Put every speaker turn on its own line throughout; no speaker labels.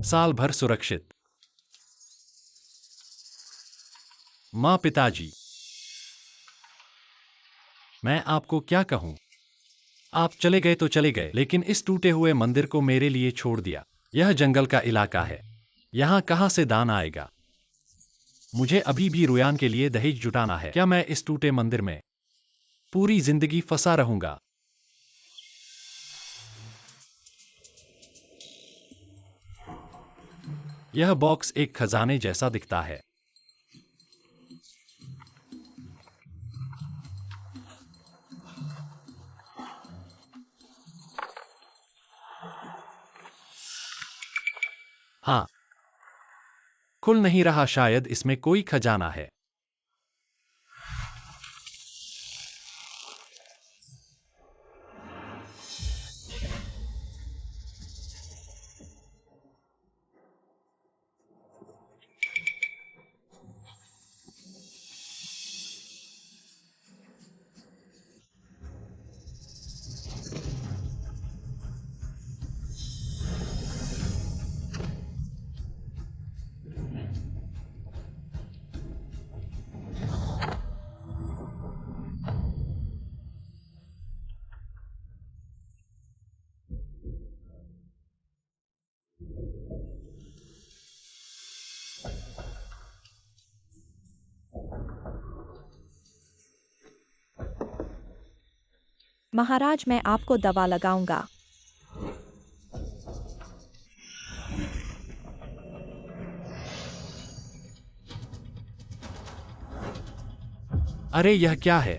साल भर सुरक्षित। माँ, पिताजी, मैं आपको क्या कहूँ? आप चले गए तो चले गए, लेकिन इस टूटे हुए मंदिर को मेरे लिए छोड़ दिया। यह जंगल का इलाका है, यहाँ कहाँ से दान आएगा? मुझे अभी भी रुयान के लिए दहेज जुटाना है। क्या मैं इस टूटे मंदिर में पूरी जिंदगी फंसा रहूंगा? यह बॉक्स एक खजाने जैसा दिखता है। हाँ, खुल नहीं रहा। शायद इसमें कोई खजाना है।
महाराज, मैं आपको दवा लगाऊंगा।
अरे, यह क्या है?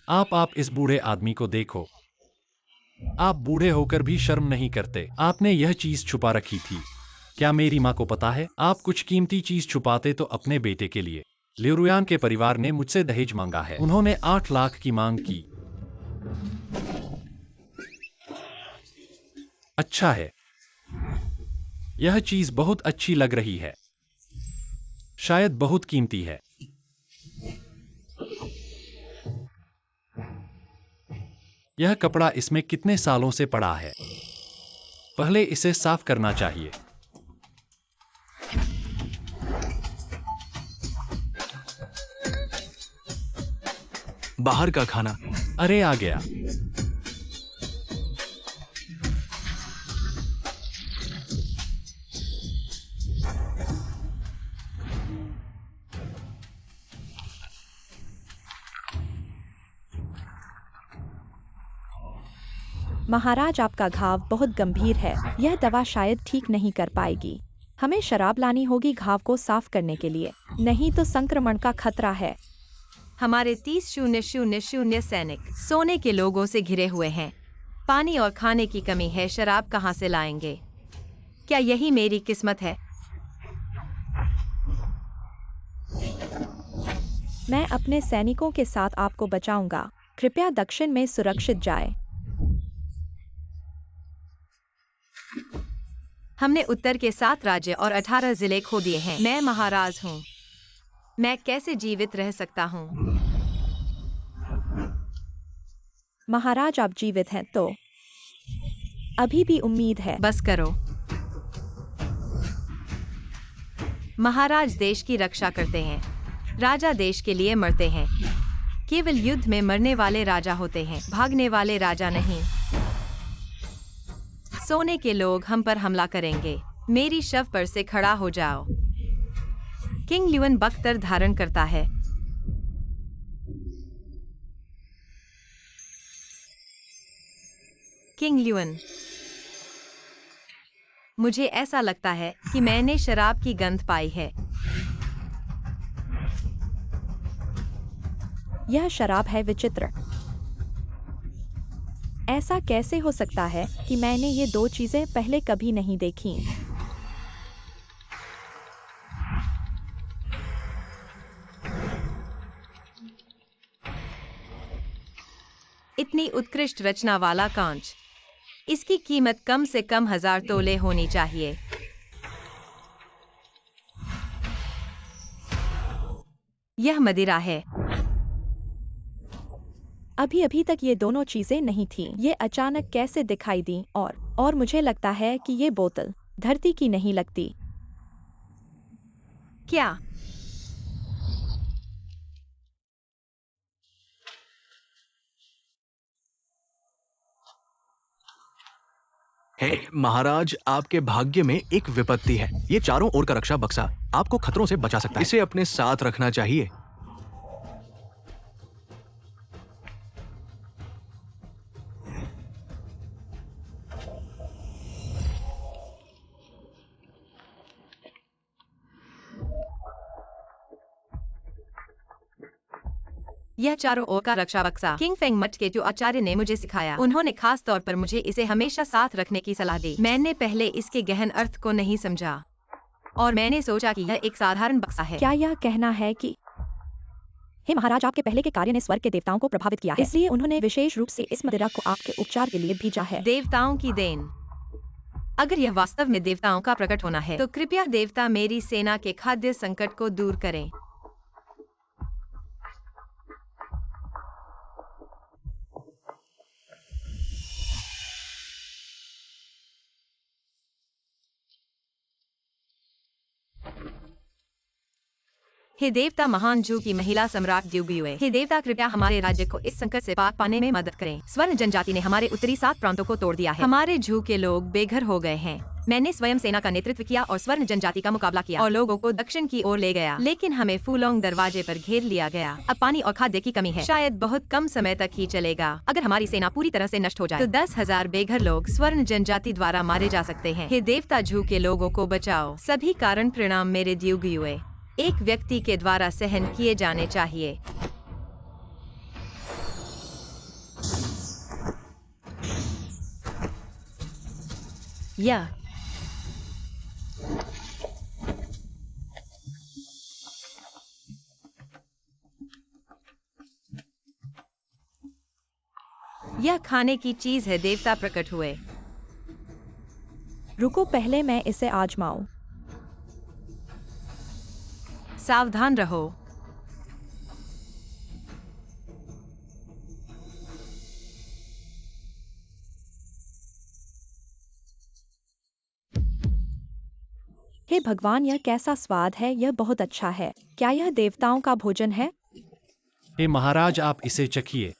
आप इस बूढ़े आदमी को देखो। आप बूढ़े होकर भी शर्म नहीं करते। आपने यह चीज छुपा रखी थी। क्या मेरी माँ को पता है? आप कुछ कीमती चीज छुपाते तो अपने बेटे के लिए। ल्यूरुयान के परिवार ने मुझसे दहेज मांगा है। उन्होंने 8 लाख की मांग की। अच्छा है, यह चीज बहुत अच्छी लग रही है। शायद बहुत कीमती है। यह कपड़ा इसमें कितने सालों से पड़ा है? पहले इसे साफ करना चाहिए।
बाहर का खाना।
अरे, आ गया।
महाराज, आपका घाव बहुत गंभीर है। यह दवा शायद ठीक नहीं कर पाएगी। हमें शराब लानी होगी घाव को साफ करने के लिए, नहीं तो संक्रमण का खतरा है।
हमारे 30,000 सैनिक सोने के लोगों से घिरे हुए हैं। पानी और खाने की कमी है। शराब कहाँ से लाएंगे? क्या यही मेरी किस्मत है?
मैं अपने सैनिकों के साथ आपको बचाऊंगा। कृपया दक्षिण में सुरक्षित जाए।
हमने उत्तर के 7 राज्य और 18 जिले खो दिए हैं। मैं महाराज हूँ। मैं कैसे जीवित रह सकता हूँ?
महाराज, आप जीवित हैं तो अभी भी उम्मीद है।
बस करो। महाराज देश की रक्षा करते हैं। राजा देश के लिए मरते हैं। केवल युद्ध में मरने वाले राजा होते हैं, भागने वाले राजा नहीं। सोने के लोग हम पर हमला करेंगे। मेरी शव पर से खड़ा हो जाओ। किंग ल्यूअन बख्तर धारण करता है। किंग ल्यूअन, मुझे ऐसा लगता है कि मैंने शराब की गंध पाई है।
यह शराब है। विचित्र। ऐसा कैसे हो सकता है कि मैंने ये दो चीजें पहले कभी नहीं देखी?
इतनी उत्कृष्ट रचना वाला कांच, इसकी कीमत कम से कम 1000 तोले होनी चाहिए। यह मदिरा है।
अभी अभी तक ये दोनों चीजें नहीं थी। ये अचानक कैसे दिखाई दी? और मुझे लगता है कि ये बोतल धरती की नहीं लगती।
क्या?
हे महाराज, आपके भाग्य में एक विपत्ति है। ये चारों ओर का रक्षा बक्सा आपको खतरों से बचा सकता है। इसे अपने साथ रखना चाहिए।
यह चारों ओर का रक्षा बक्सा किंग फेंग मठ के जो आचार्य ने मुझे सिखाया, उन्होंने खास तौर पर मुझे इसे हमेशा साथ रखने की सलाह दी। मैंने पहले इसके गहन अर्थ को नहीं समझा और मैंने सोचा कि यह एक साधारण बक्सा है।
क्या यह कहना है कि हे महाराज, आपके पहले के कार्य ने स्वर्ग के देवताओं को प्रभावित किया है, इसलिए उन्होंने विशेष रूप से इस मदिरा को आपके उपचार के लिए भेजा है?
देवताओं की देन? अगर यह वास्तव में देवताओं का प्रकट होना है तो कृपया देवता मेरी सेना के खाद्य संकट को दूर करें। हे देवता, महान जू की महिला सम्राट द्युगुए, हे देवता, कृपया हमारे राज्य को इस संकट से पार पाने में मदद करें। स्वर्ण जनजाति ने हमारे उत्तरी 7 प्रांतों को तोड़ दिया है। हमारे जू के लोग बेघर हो गए हैं। मैंने स्वयं सेना का नेतृत्व किया और स्वर्ण जनजाति का मुकाबला किया और लोगों को दक्षिण की ओर ले गया, लेकिन हमें फूलोंग दरवाजे पर घेर लिया गया। अब पानी और खाद्य की कमी है। शायद बहुत कम समय तक ही चलेगा। अगर हमारी सेना पूरी तरह से नष्ट हो जाए तो 10,000 बेघर लोग स्वर्ण जनजाति द्वारा मारे जा सकते हैं। हे देवता, जू के लोगों को बचाओ। सभी कारण प्रणाम मेरे द्युगुए एक व्यक्ति के द्वारा सहन किए जाने चाहिए। यह खाने की चीज है। देवता प्रकट हुए।
रुको, पहले मैं इसे आजमाऊं।
सावधान रहो।
हे भगवान, यह कैसा स्वाद है? यह बहुत अच्छा है। क्या यह देवताओं का भोजन है?
हे महाराज, आप इसे चखिए।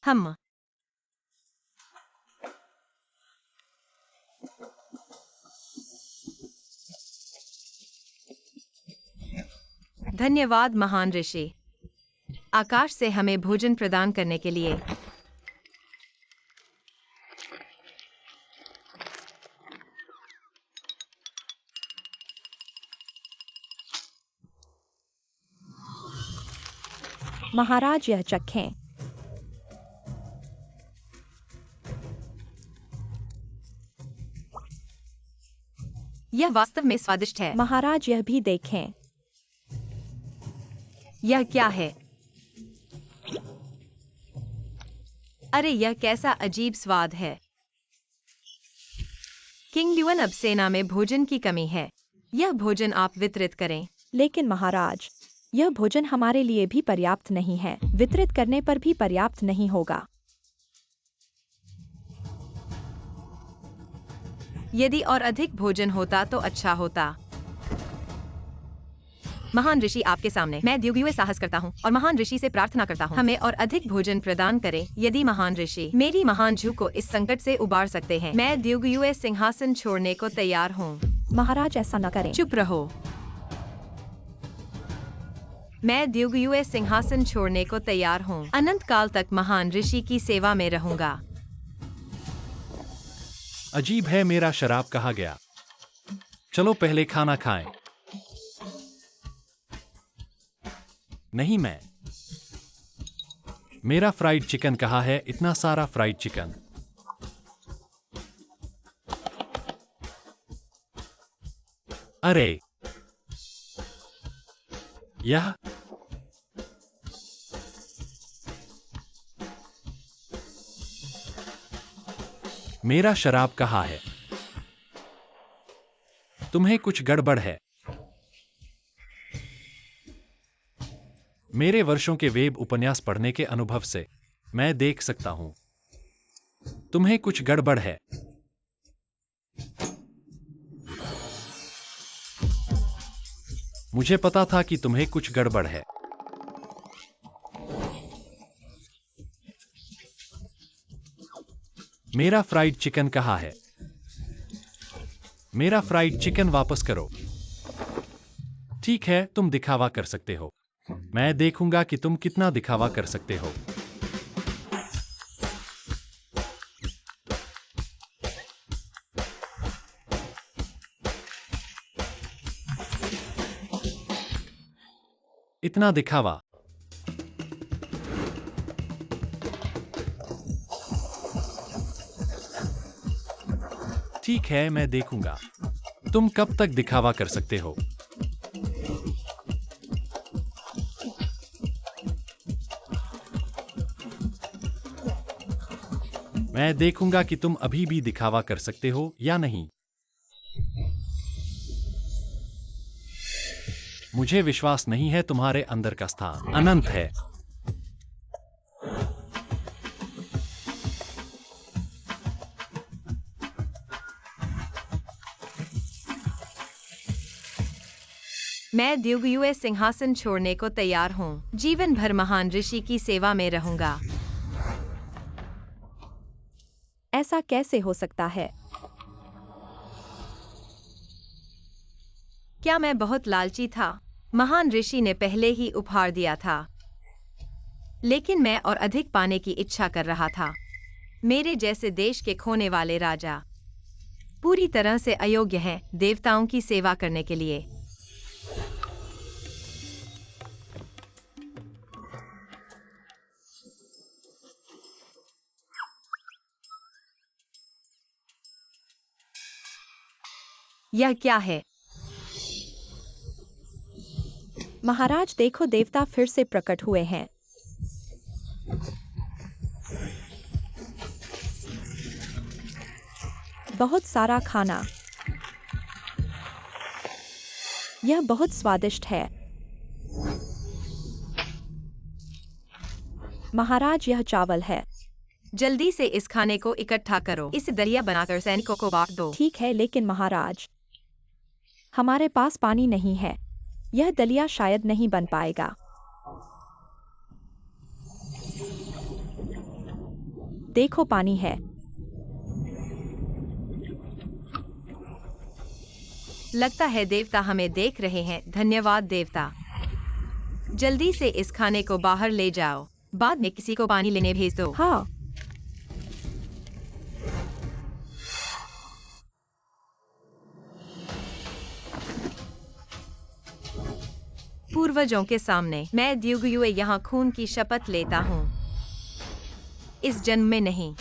हम धन्यवाद महान ऋषि, आकाश से हमें भोजन प्रदान करने के लिए।
महाराज, यह चखें।
यह वास्तव में स्वादिष्ट है।
महाराज, यह भी देखें।
यह क्या है? अरे, यह कैसा अजीब स्वाद है। किंग ल्यूअन, अब सेना में भोजन की कमी है। यह भोजन आप वितरित करें।
लेकिन महाराज, यह भोजन हमारे लिए भी पर्याप्त नहीं है। वितरित करने पर भी पर्याप्त नहीं होगा।
यदि और अधिक भोजन होता तो अच्छा होता। महान ऋषि, आपके सामने मैं द्युगुए साहस करता हूँ और महान ऋषि से प्रार्थना करता हूँ, हमें और अधिक भोजन प्रदान करें। यदि महान ऋषि मेरी महान जू को इस संकट से उबार सकते हैं, मैं द्युगुए सिंहासन छोड़ने को तैयार हूँ।
महाराज, ऐसा न करें।
चुप रहो। मैं द्युगुए सिंहासन छोड़ने को तैयार हूँ। अनंत काल तक महान ऋषि की सेवा में रहूंगा।
अजीब है, मेरा शराब कहाँ गया? चलो पहले खाना खाएं। नहीं, मेरा फ्राइड चिकन कहाँ है? इतना सारा फ्राइड चिकन। अरे, यह मेरा शराब कहाँ है? तुम्हें कुछ गड़बड़ है। मेरे वर्षों के वेब उपन्यास पढ़ने के अनुभव से मैं देख सकता हूं तुम्हें कुछ गड़बड़ है। मुझे पता था कि तुम्हें कुछ गड़बड़ है। मेरा फ्राइड चिकन कहाँ है? मेरा फ्राइड चिकन वापस करो। ठीक है, तुम दिखावा कर सकते हो। मैं देखूंगा कि तुम कितना दिखावा कर सकते हो। इतना दिखावा। ठीक है, मैं देखूंगा तुम कब तक दिखावा कर सकते हो। मैं देखूंगा कि तुम अभी भी दिखावा कर सकते हो या नहीं। मुझे विश्वास नहीं है तुम्हारे अंदर का स्थान अनंत है।
मैं द्युगयुए सिंहासन छोड़ने को तैयार हूँ। जीवन भर महान ऋषि की सेवा में रहूंगा।
ऐसा कैसे हो सकता है?
क्या मैं बहुत लालची था? महान ऋषि ने पहले ही उपहार दिया था, लेकिन मैं और अधिक पाने की इच्छा कर रहा था। मेरे जैसे देश के खोने वाले राजा पूरी तरह से अयोग्य हैं देवताओं की सेवा करने के लिए। यह क्या है?
महाराज देखो, देवता फिर से प्रकट हुए हैं। बहुत सारा खाना। यह बहुत स्वादिष्ट है। महाराज, यह चावल है।
जल्दी से इस खाने को इकट्ठा करो। इसे दलिया बनाकर सैनिकों को बांट दो।
ठीक है, लेकिन महाराज, हमारे पास पानी नहीं है। यह दलिया शायद नहीं बन पाएगा। देखो, पानी है।
लगता है देवता हमें देख रहे हैं। धन्यवाद देवता। जल्दी से इस खाने को बाहर ले जाओ। बाद में किसी को पानी लेने भेज दो।
हाँ।
पूर्वजों के सामने मैं द्युगयुए यहाँ खून की शपथ लेता हूँ। इस जन्म में नहीं,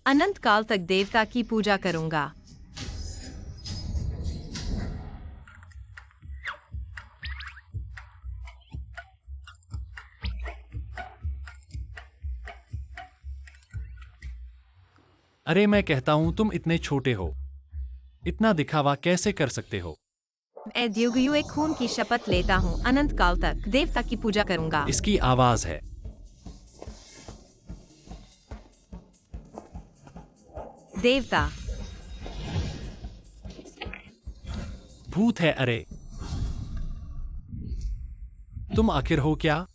अनंत काल तक देवता की पूजा करूंगा।
अरे मैं कहता हूं, तुम इतने छोटे हो, इतना दिखावा कैसे कर सकते हो?
मैं द्युगयुए खून की शपथ लेता हूँ। अनंत काल तक देवता की पूजा करूंगा।
इसकी आवाज है।
देवता।
भूत है। अरे तुम आखिर हो क्या?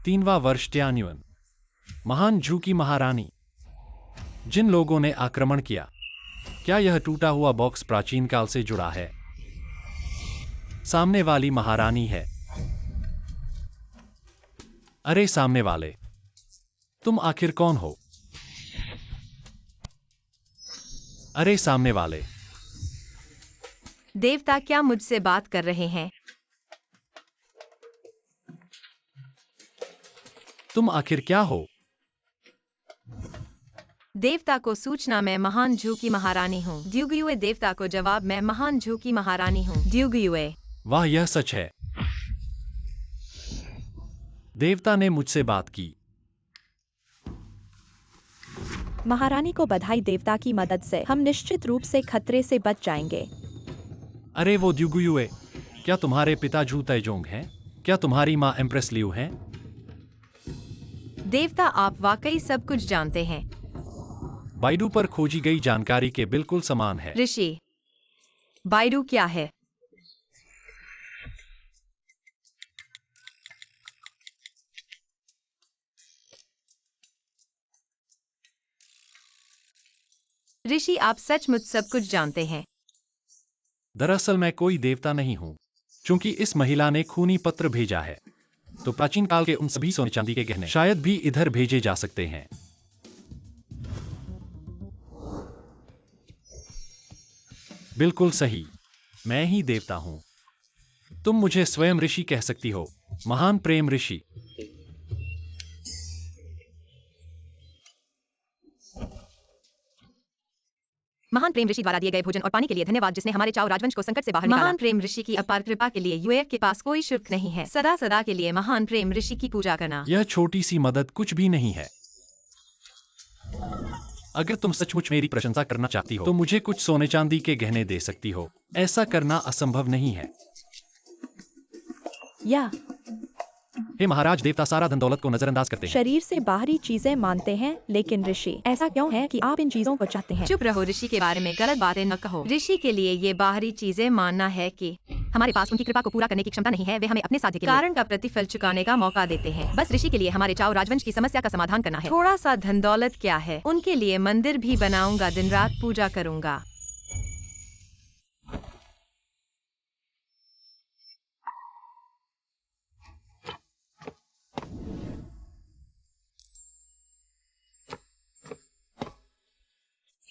तीनवां वर्ष ट्यान्युन। महान झू की महारानी। जिन लोगों ने आक्रमण किया, क्या यह टूटा हुआ बॉक्स प्राचीन काल से जुड़ा है? सामने वाली महारानी है। अरे सामने वाले, तुम आखिर कौन हो? अरे सामने वाले।
देवता क्या मुझसे बात कर रहे हैं?
तुम आखिर क्या हो?
देवता को सूचना, मैं महान झू की महारानी हूँ। द्युगयुए देवता को जवाब, मैं महान झू की महारानी हूँ। द्युगयुए।
वाह, यह सच है। देवता ने मुझसे बात की।
महारानी को बधाई, देवता की मदद से हम निश्चित रूप से खतरे से बच जाएंगे।
अरे वो द्युगुयुए, क्या तुम्हारे पिता जू तैजोंग हैं? क्या तुम्हारी माँ एम्प्रेस लियू हैं?
देवता, आप वाकई सब कुछ जानते हैं।
बाइडू पर खोजी गई जानकारी के बिल्कुल समान है।
ऋषि, बाइडू क्या है? ऋषि, आप सचमुच सब कुछ जानते हैं।
दरअसल मैं कोई देवता नहीं हूँ, क्योंकि इस महिला ने खूनी पत्र भेजा है, तो प्राचीन काल के उन सभी सोने चांदी के गहने शायद भी इधर भेजे जा सकते हैं। बिल्कुल सही, मैं ही देवता हूँ। तुम मुझे स्वयं ऋषि कह सकती हो, महान प्रेम ऋषि।
महान प्रेम ऋषि द्वारा दिए गए भोजन और पानी के लिए धन्यवाद, जिसने हमारे चाओ राजवंश को संकट से बाहर निकाला। महान प्रेम ऋषि की अपार कृपा के लिए यूएफ के पास कोई शुल्क नहीं है। सदा सदा के लिए महान प्रेम ऋषि की पूजा करना।
यह छोटी सी मदद कुछ भी नहीं है। अगर तुम सचमुच मेरी प्रशंसा करना चाहती हो तो मुझे कुछ सोने चांदी के गहने दे सकती हो। ऐसा करना असंभव नहीं है।
या
हे महाराज, देवता सारा धन दौलत को नजरअंदाज करते हैं।
शरीर से बाहरी चीजें मानते हैं, लेकिन ऋषि, ऐसा क्यों है कि आप इन चीजों को चाहते हैं?
चुप रहो ऋषि, के बारे में गलत बातें न कहो। ऋषि के लिए ये बाहरी चीजें मानना है कि हमारे पास उनकी कृपा को पूरा करने की क्षमता नहीं है। वे हमें अपने साध्य के कारण का प्रतिफल चुकाने का मौका देते हैं। बस ऋषि के लिए हमारे चाओ राजवंश की समस्या का समाधान करना है। थोड़ा सा धन दौलत क्या है, उनके लिए मंदिर भी बनाऊंगा, दिन रात पूजा करूंगा।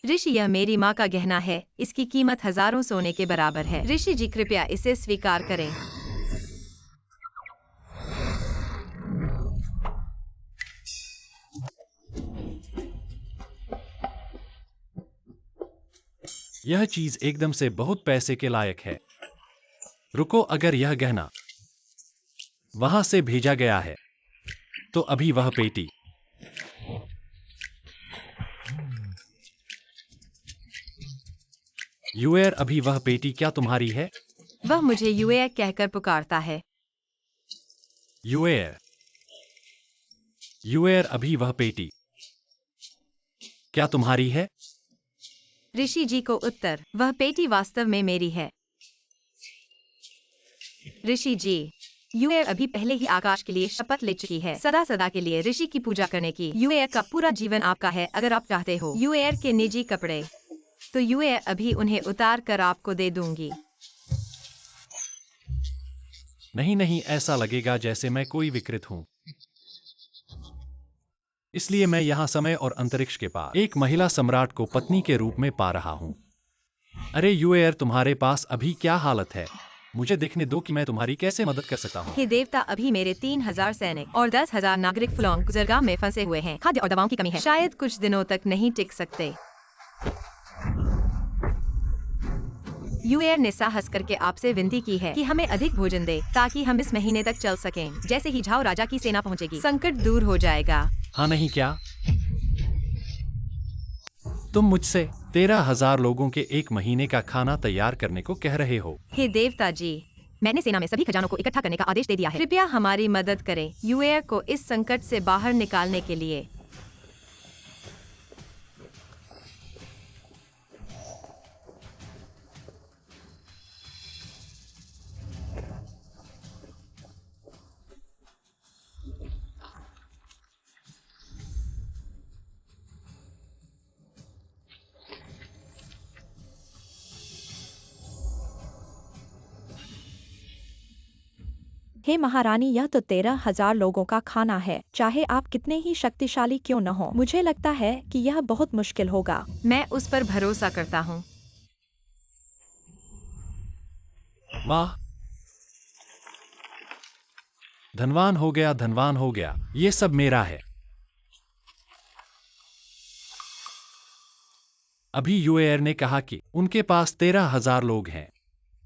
ऋषि, यह मेरी माँ का गहना है। इसकी कीमत हजारों सोने के बराबर है। ऋषि जी, कृपया इसे स्वीकार करें।
यह चीज एकदम से बहुत पैसे के लायक है। रुको, अगर यह गहना वहां से भेजा गया है तो अभी वह पेटी। यूएर, अभी वह पेटी क्या तुम्हारी है?
वह मुझे यूए कहकर पुकारता है।
यूएर, यूएर, अभी वह पेटी क्या तुम्हारी है?
ऋषि जी को उत्तर, वह पेटी वास्तव में मेरी है। ऋषि जी, यूएर अभी पहले ही आकाश के लिए शपथ ले चुकी है, सदा सदा के लिए ऋषि की पूजा करने की। यूएर का पूरा जीवन आपका है। अगर आप चाहते हो यूएर के निजी कपड़े, तो यूएर अभी उन्हें उतार कर आपको दे दूंगी।
नहीं नहीं, ऐसा लगेगा जैसे मैं कोई विकृत हूं। इसलिए मैं यहां समय और अंतरिक्ष के पार एक महिला सम्राट को पत्नी के रूप में पा रहा हूं। अरे यूएर, तुम्हारे पास अभी क्या हालत है? मुझे देखने दो कि मैं तुम्हारी कैसे मदद कर सकता हूँ।
हे देवता, अभी मेरे 3000 सैनिक और 10,000 नागरिक फुलोंग गुजरगाह में फंसे हुए हैं। खाद्य और दवाओं की कमी है, शायद कुछ दिनों तक नहीं टिक सकते। यूएर ने साहस करके आपसे विनती की है कि हमें अधिक भोजन दे, ताकि हम इस महीने तक चल सकें। जैसे ही झाओ राजा की सेना पहुंचेगी, संकट दूर हो जाएगा।
हाँ नहीं क्या? तुम मुझसे 13,000 लोगों के एक महीने का खाना तैयार करने को कह रहे हो?
हे देवता जी, मैंने सेना में सभी खजानों को इकट्ठा करने का आदेश दे दिया है। कृपया हमारी मदद करें यूएर को इस संकट से बाहर निकालने के लिए।
हे महारानी, यह तो 13,000 लोगों का खाना है। चाहे आप कितने ही शक्तिशाली क्यों न हो, मुझे लगता है कि यह बहुत मुश्किल होगा।
मैं उस पर भरोसा करता हूँ।
वाह, धनवान हो गया, धनवान हो गया। ये सब मेरा है। अभी यूएर ने कहा कि उनके पास 13,000 लोग हैं,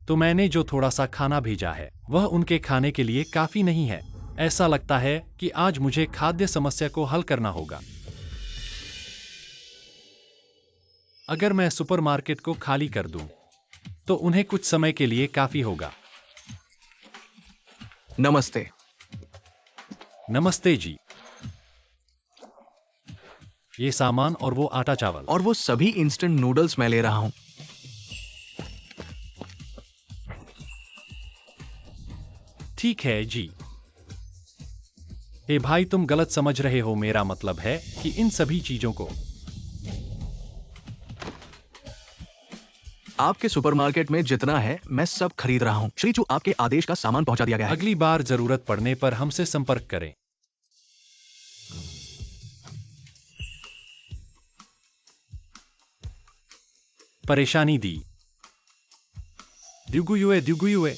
तो मैंने जो थोड़ा सा खाना भेजा है वह उनके खाने के लिए काफी नहीं है। ऐसा लगता है कि आज मुझे खाद्य समस्या को हल करना होगा। अगर मैं सुपरमार्केट को खाली कर दूं, तो उन्हें कुछ समय के लिए काफी होगा।
नमस्ते।
नमस्ते जी। ये सामान और वो आटा चावल।
और वो सभी इंस्टेंट नूडल्स मैं ले रहा हूं।
ठीक है जी। हे भाई, तुम गलत समझ रहे हो। मेरा मतलब है कि इन सभी चीजों को
आपके सुपरमार्केट में जितना है मैं सब खरीद रहा हूं। श्रीचू, आपके आदेश का सामान पहुंचा दिया गया है।
अगली बार जरूरत पड़ने पर हमसे संपर्क करें। परेशानी दी। द्युगुयुए।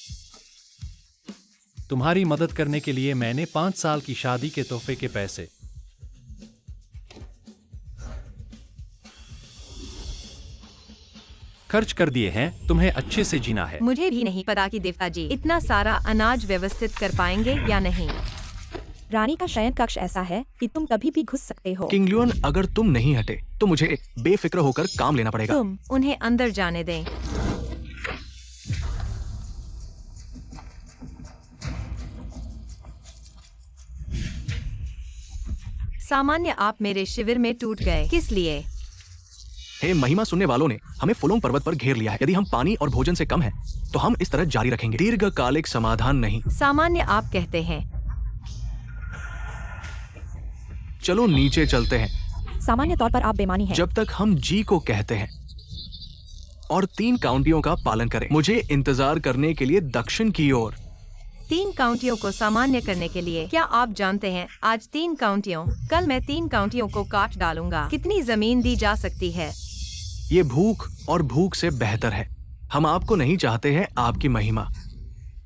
तुम्हारी मदद करने के लिए मैंने 5 साल की शादी के तोहफे के पैसे खर्च कर दिए हैं। तुम्हें अच्छे से जीना है।
मुझे भी नहीं पता कि देवता जी इतना सारा अनाज व्यवस्थित कर पाएंगे या नहीं।
रानी का शयन कक्ष ऐसा है कि तुम कभी भी घुस सकते हो।
किंग ल्यून, अगर तुम नहीं हटे तो मुझे बेफिक्र होकर काम लेना पड़ेगा।
तुम उन्हें अंदर जाने दें। सामान्य आप मेरे शिविर में टूट गए। किस लिए?
हे महिमा सुनने वालों ने हमें फुलोंग पर्वत पर घेर लिया है। यदि हम पानी और भोजन से कम हैं, तो हम इस तरह जारी रखेंगे। दीर्घकालिक समाधान नहीं।
सामान्य आप कहते हैं।
चलो नीचे चलते हैं।
सामान्य तौर पर आप बेमानी हैं।
जब तक हम जी को कहते हैं और 3 काउंटियों का पालन करें। मुझे इंतजार करने के लिए दक्षिण की ओर।
3 काउंटियों को सामान्य करने के लिए क्या आप जानते हैं आज 3 काउंटियों, कल मैं 3 काउंटियों को काट डालूंगा। कितनी जमीन दी जा सकती है?
ये भूख और भूख से बेहतर है। हम आपको नहीं चाहते हैं, आपकी महिमा।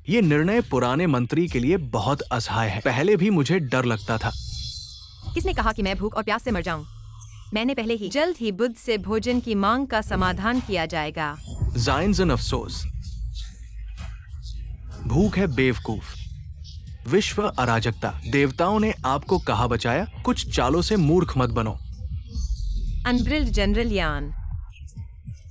ये निर्णय पुराने मंत्री के लिए बहुत असहाय है। पहले भी मुझे डर लगता था।
किसने कहा कि मैं भूख और प्यास से मर जाऊं? मैंने पहले ही जल्द ही बुद्ध से भोजन की मांग का समाधान किया जाएगा।
जायंजन अफसोस। भूख है बेवकूफ। विश्व अराजकता। देवताओं ने आपको कहा बचाया। कुछ चालों से मूर्ख मत बनो।
अनब्रिल्ड जनरल यान,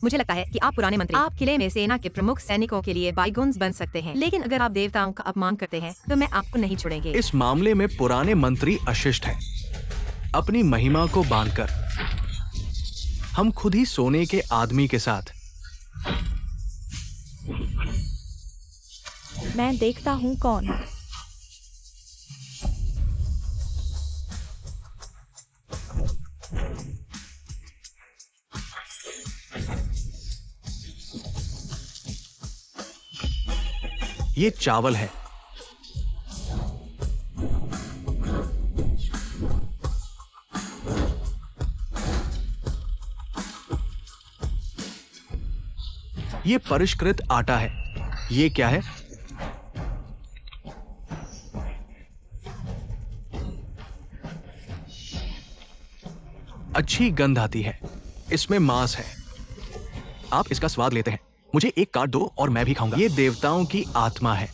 मुझे लगता है कि आप पुराने मंत्री, आप किले में सेना के प्रमुख सैनिकों के लिए बाइगोन्स बन सकते हैं, लेकिन अगर आप देवताओं का अपमान करते हैं तो मैं आपको नहीं छोड़ेंगे।
इस मामले में पुराने मंत्री अशिष्ट हैं। अपनी महिमा को बांधकर हम खुद ही सोने के आदमी के साथ।
मैं देखता हूँ कौन।
ये चावल है। ये परिष्कृत आटा है। ये क्या है? अच्छी गंध आती है। इसमें मांस है। आप इसका स्वाद लेते हैं। मुझे एक काट दो और मैं भी खाऊंगा। ये देवताओं की आत्मा है।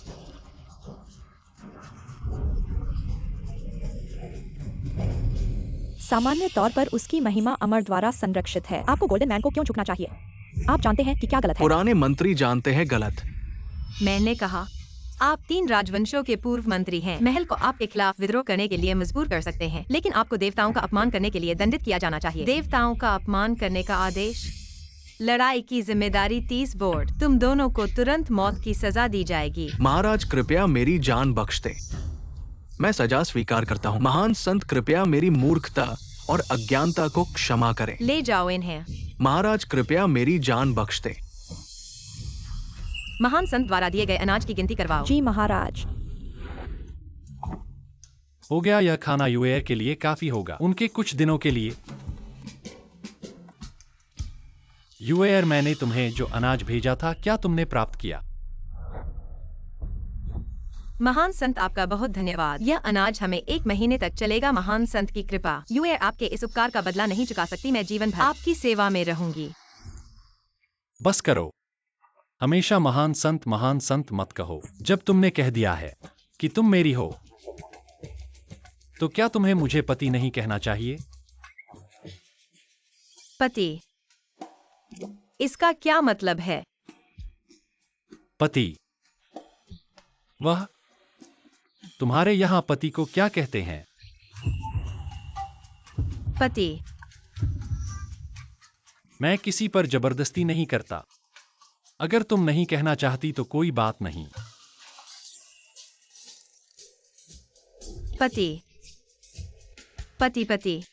सामान्य तौर पर उसकी महिमा अमर द्वारा संरक्षित है। आपको गोल्डन मैन को क्यों झुकना चाहिए? आप जानते हैं कि क्या गलत है।
पुराने मंत्री जानते हैं गलत।
मैंने कहा आप 3 राजवंशों के पूर्व मंत्री हैं। महल को आपके खिलाफ विद्रोह करने के लिए मजबूर कर सकते हैं, लेकिन आपको देवताओं का अपमान करने के लिए दंडित किया जाना चाहिए। देवताओं का अपमान करने का आदेश। लड़ाई की जिम्मेदारी 30 बोर्ड। तुम दोनों को तुरंत मौत की सजा दी जाएगी।
महाराज कृपया मेरी जान बख्श दे। मैं सजा स्वीकार करता हूँ। महान संत कृपया मेरी मूर्खता और अज्ञानता को क्षमा करें।
ले जाओ इन्हें।
महाराज कृपया मेरी जान बख्श दे।
महान संत द्वारा दिए गए अनाज की गिनती करवाओ।
जी महाराज।
हो गया। यह खाना यूएयर के लिए काफी होगा, उनके कुछ दिनों के लिए। यूएयर, मैंने तुम्हें जो अनाज भेजा था, क्या तुमने प्राप्त किया?
महान संत, आपका बहुत धन्यवाद। यह अनाज हमें 1 महीने तक चलेगा। महान संत की कृपा। यूएयर आपके इस उपकार का बदला नहीं चुका सकती। मैं जीवन भर आपकी सेवा में रहूंगी।
बस करो। हमेशा महान संत मत कहो। जब तुमने कह दिया है कि तुम मेरी हो, तो क्या तुम्हें मुझे पति नहीं कहना चाहिए?
पति, इसका क्या मतलब है?
पति, वह, तुम्हारे यहाँ पति को क्या कहते हैं?
पति,
मैं किसी पर जबरदस्ती नहीं करता। अगर तुम नहीं कहना चाहती तो कोई बात नहीं।
पति, पति, पति,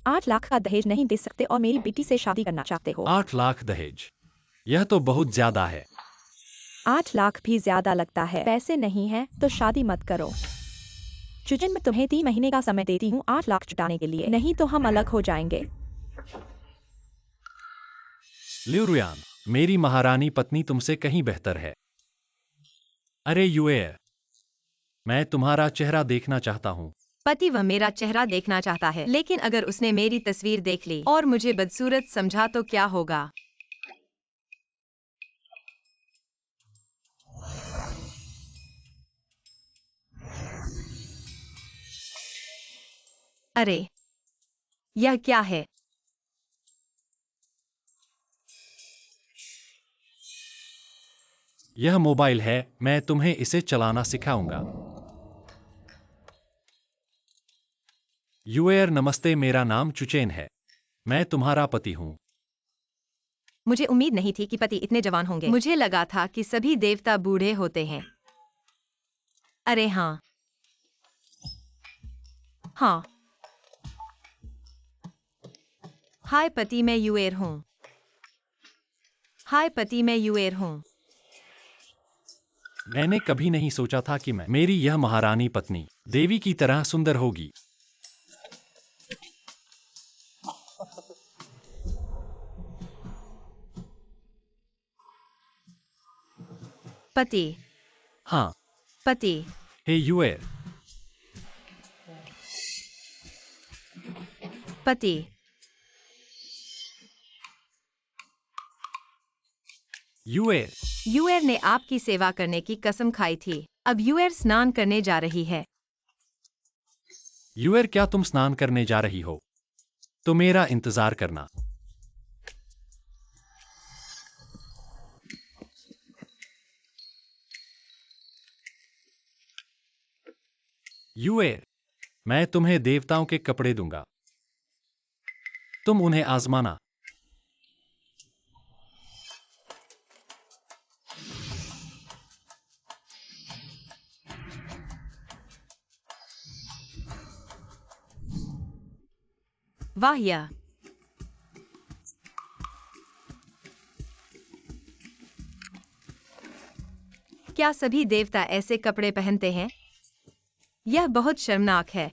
8 लाख का दहेज नहीं दे सकते और मेरी बेटी से शादी करना चाहते हो।
8 लाख दहेज, यह तो बहुत ज्यादा है।
8 लाख भी ज्यादा लगता है। पैसे नहीं है तो शादी मत करो। चुचन, मैं तुम्हें 3 महीने का समय देती हूँ 8 लाख जुटाने के लिए, नहीं तो हम अलग हो जाएंगे।
लिu रुयान, मेरी महारानी पत्नी तुमसे कहीं बेहतर है। अरे युएर, मैं तुम्हारा चेहरा देखना चाहता हूँ।
पति, वह मेरा चेहरा देखना चाहता है, लेकिन अगर उसने मेरी तस्वीर देख ली और मुझे बदसूरत समझा तो क्या होगा? अरे, यह क्या है?
यह मोबाइल है, मैं तुम्हें इसे चलाना सिखाऊंगा। युएर, नमस्ते, मेरा नाम चुचेन है। मैं तुम्हारा पति हूँ।
मुझे उम्मीद नहीं थी कि पति इतने जवान होंगे। मुझे लगा था कि सभी देवता बूढ़े होते हैं। अरे हाँ, हाँ। हाय पति, मैं युएर हूँ। हाय पति, मैं युएर हूँ।
मैंने कभी नहीं सोचा था कि मेरी यह महारानी पत्नी देवी की तरह सुंदर होगी।
पति,
हाँ,
पति,
हे युएर,
पति,
युएर,
युएर ने आपकी सेवा करने की कसम खाई थी। अब युएर स्नान करने जा रही है।
युएर, क्या तुम स्नान करने जा रही हो? तो मेरा इंतजार करना। युएर, मैं तुम्हें देवताओं के कपड़े दूंगा। तुम उन्हें आजमाना।
वाह, यह क्या सभी देवता ऐसे कपड़े पहनते हैं? यह बहुत शर्मनाक है।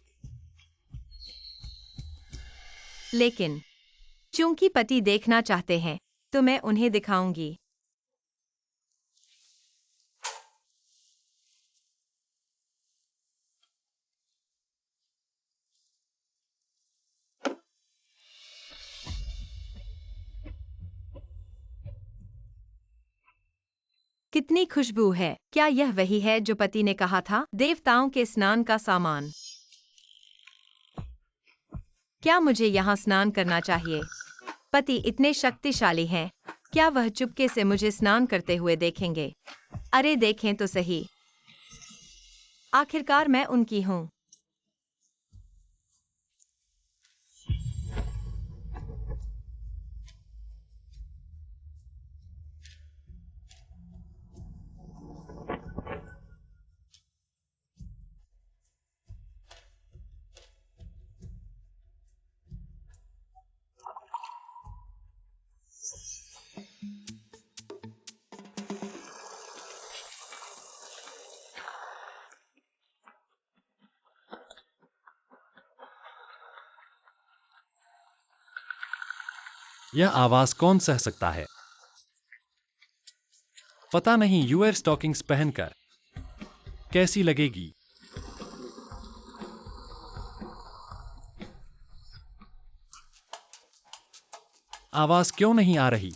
लेकिन चूंकि पति देखना चाहते हैं, तो मैं उन्हें दिखाऊंगी। कितनी खुशबू है! क्या यह वही है जो पति ने कहा था? देवताओं के स्नान का सामान। क्या मुझे यहाँ स्नान करना चाहिए? पति इतने शक्तिशाली हैं। क्या वह चुपके से मुझे स्नान करते हुए देखेंगे? अरे देखें तो सही। आखिरकार मैं उनकी हूँ।
यह आवाज कौन सह सकता है? पता नहीं युएर स्टॉकिंग्स पहनकर कैसी लगेगी। आवाज क्यों नहीं आ रही?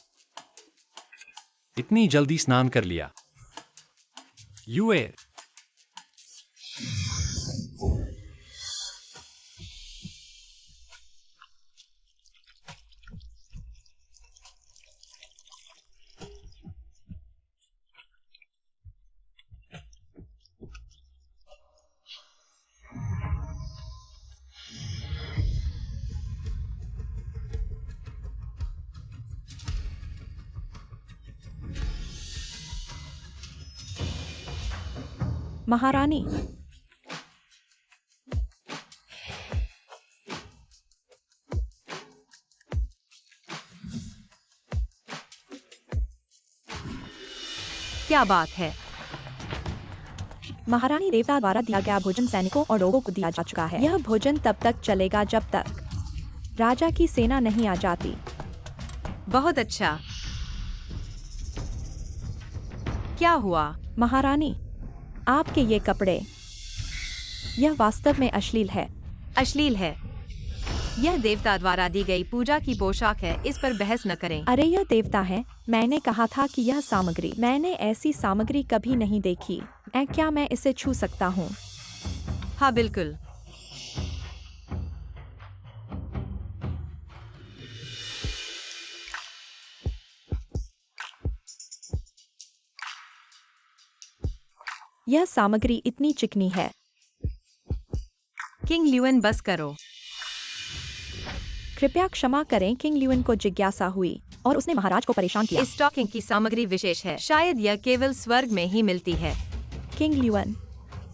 इतनी जल्दी स्नान कर लिया। यूए।
महारानी,
क्या बात है?
महारानी, देवता द्वारा दिया गया भोजन सैनिकों और लोगों को दिया जा चुका है। यह भोजन तब तक चलेगा जब तक राजा की सेना नहीं आ जाती।
बहुत अच्छा। क्या हुआ?
महारानी, आपके ये कपड़े, यह वास्तव में अश्लील है।
अश्लील है? यह देवता द्वारा दी गई पूजा की पोशाक है, इस पर बहस न करें।
अरे यह देवता है, मैंने कहा था कि यह सामग्री, मैंने ऐसी सामग्री कभी नहीं देखी। क्या मैं इसे छू सकता हूँ?
हाँ बिल्कुल।
यह सामग्री इतनी चिकनी है।
किंग ल्यूएन, बस करो।
कृपया क्षमा करें, किंग ल्यूएन को जिज्ञासा हुई और उसने महाराज को परेशान किया।
इस स्टॉकिंग की सामग्री विशेष है, शायद यह केवल स्वर्ग में ही मिलती है।
किंग ल्यूएन,